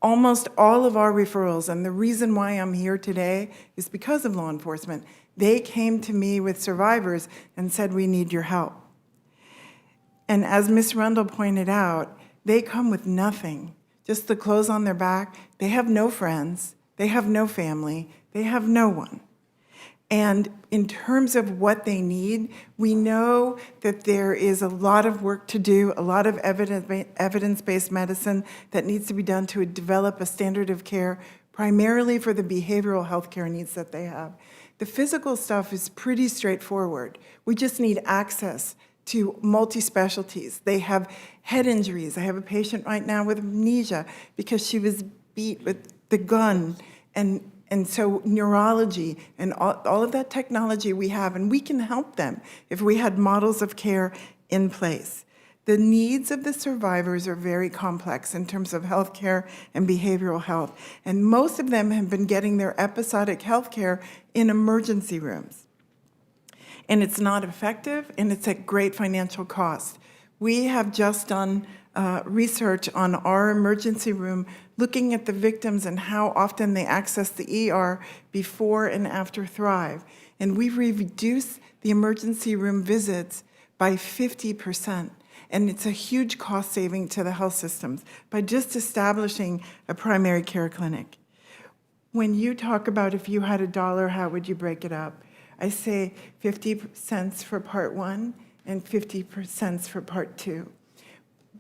Almost all of our referrals, and the reason why I'm here today is because of law enforcement. They came to me with survivors and said, we need your help. And as Ms. Rundle pointed out, they come with nothing, just the clothes on their back. They have no friends, they have no family, they have no one. And in terms of what they need, we know that there is a lot of work to do, a lot of evidence-based medicine that needs to be done to develop a standard of care, primarily for the behavioral health care needs that they have. The physical stuff is pretty straightforward. We just need access to multi-specialties. They have head injuries. I have a patient right now with amnesia because she was beat with the gun, and so neurology and all of that technology we have, and we can help them if we had models of care in place. The needs of the survivors are very complex in terms of healthcare and behavioral health, and most of them have been getting their episodic healthcare in emergency rooms. And it's not effective, and it's at great financial cost. We have just done research on our emergency room, looking at the victims and how often they access the ER before and after Thrive. And we've reduced the emergency room visits by 50%. And it's a huge cost saving to the health systems by just establishing a primary care clinic. When you talk about if you had $1, how would you break it up? I say 50 cents for part one and 50 cents for part two.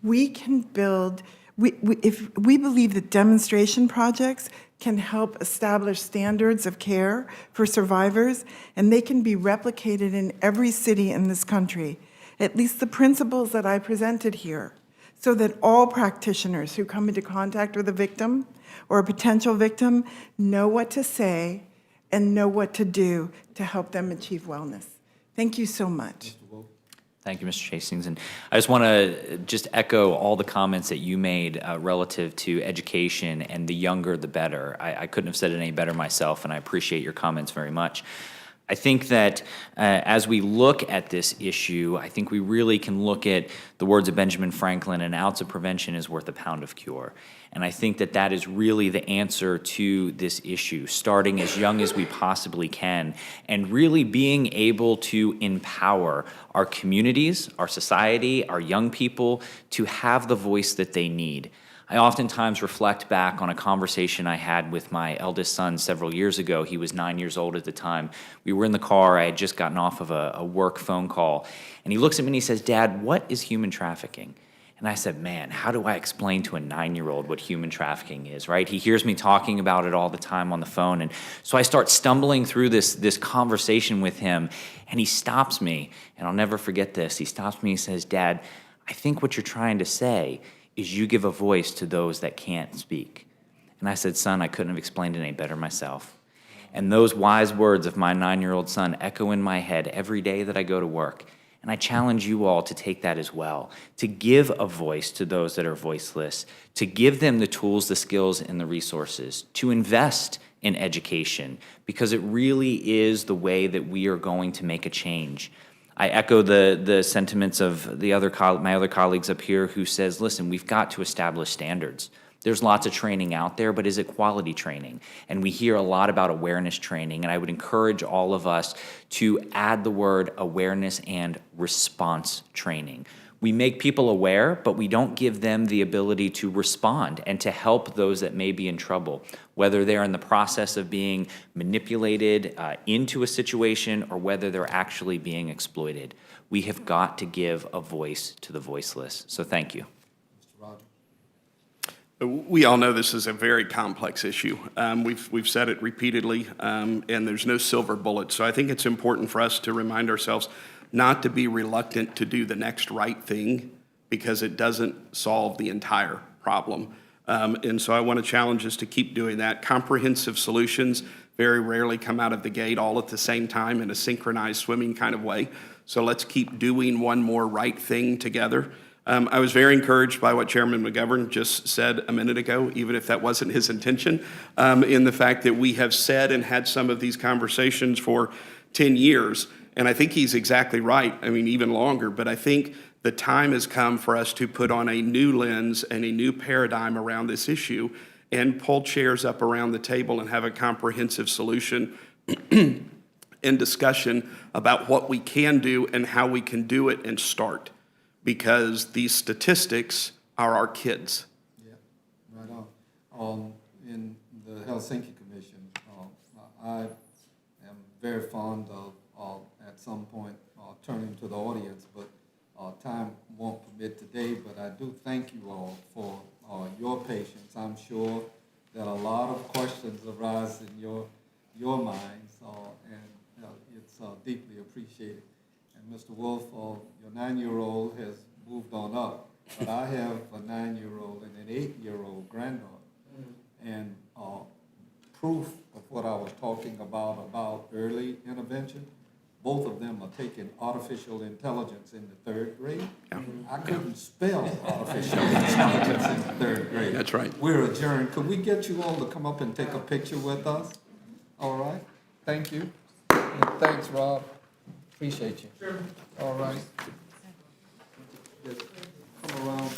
We can build, if we believe that demonstration projects can help establish standards of care for survivors, and they can be replicated in every city in this country, at least the principles that I presented here, so that all practitioners who come into contact with a victim or a potential victim know what to say and know what to do to help them achieve wellness. Thank you so much. Thank you, Mr. Hastings. And I just want to echo all the comments that you made relative to education, and the younger, the better. I couldn't have said it any better myself, and I appreciate your comments very much. I think that as we look at this issue, I think we really can look at the words of Benjamin Franklin, an ounce of prevention is worth a pound of cure. And I think that that is really the answer to this issue, starting as young as we possibly can, and really being able to empower our communities, our society, our young people to have the voice that they need. I oftentimes reflect back on a conversation I had with my eldest son several years ago. He was 9 years old at the time. We were in the car. I had just gotten off of a work phone call. And he looks at me and he says, "Dad, what is human trafficking?" And I said, man, how do I explain to a 9-year-old what human trafficking is, right? He hears me talking about it all the time on the phone. And so I start stumbling through this conversation with him, and he stops me, and I'll never forget this. He stops me and says, "Dad, I think what you're trying to say is you give a voice to those that can't speak." And I said, "Son, I couldn't have explained it any better myself." And those wise words of my 9-year-old son echo in my head every day that I go to work. And I challenge you all to take that as well, to give a voice to those that are voiceless, to give them the tools, the skills, and the resources, to invest in education, because it really is the way that we are going to make a change. I echo the sentiments of my other colleagues up here who says, listen, we've got to establish standards. There's lots of training out there, but is it quality training? And we hear a lot about awareness training, and I would encourage all of us to add the word awareness and response training. We make people aware, but we don't give them the ability to respond and to help those that may be in trouble, whether they're in the process of being manipulated into a situation or whether they're actually being exploited. We have got to give a voice to the voiceless. So thank you. We all know this is a very complex issue. We've said it repeatedly, and there's no silver bullet. So I think it's important for us to remind ourselves not to be reluctant to do the next right thing because it doesn't solve the entire problem. And so I want to challenge us to keep doing that. Comprehensive solutions very rarely come out of the gate all at the same time in a synchronized swimming kind of way. So let's keep doing one more right thing together. I was very encouraged by what Chairman McGovern just said a minute ago, even if that wasn't his intention, in the fact that we have said and had some of these conversations for 10 years. And I think he's exactly right. I mean, even longer. But I think the time has come for us to put on a new lens and a new paradigm around this issue and pull chairs up around the table and have a comprehensive solution and discussion about what we can do and how we can do it and start. Because these statistics are our kids. Yeah, right on. In the Helsinki Commission, I am very fond of at some point turning to the audience, but time won't permit today. But I do thank you all for your patience. I'm sure that a lot of questions arise in your minds, and it's deeply appreciated. Mr. Wolf, your 9-year-old has moved on up, but I have a 9-year-old and an 8-year-old granddaughter. And proof of what I was talking about early intervention, both of them are taking artificial intelligence in the 3rd grade. Yeah. I couldn't spell artificial intelligence in the 3rd grade. That's right. We're adjourned. Could we get you all to come up and take a picture with us? All right. Thank you. And thanks, Rob. Appreciate you. Sure. All right. Come around.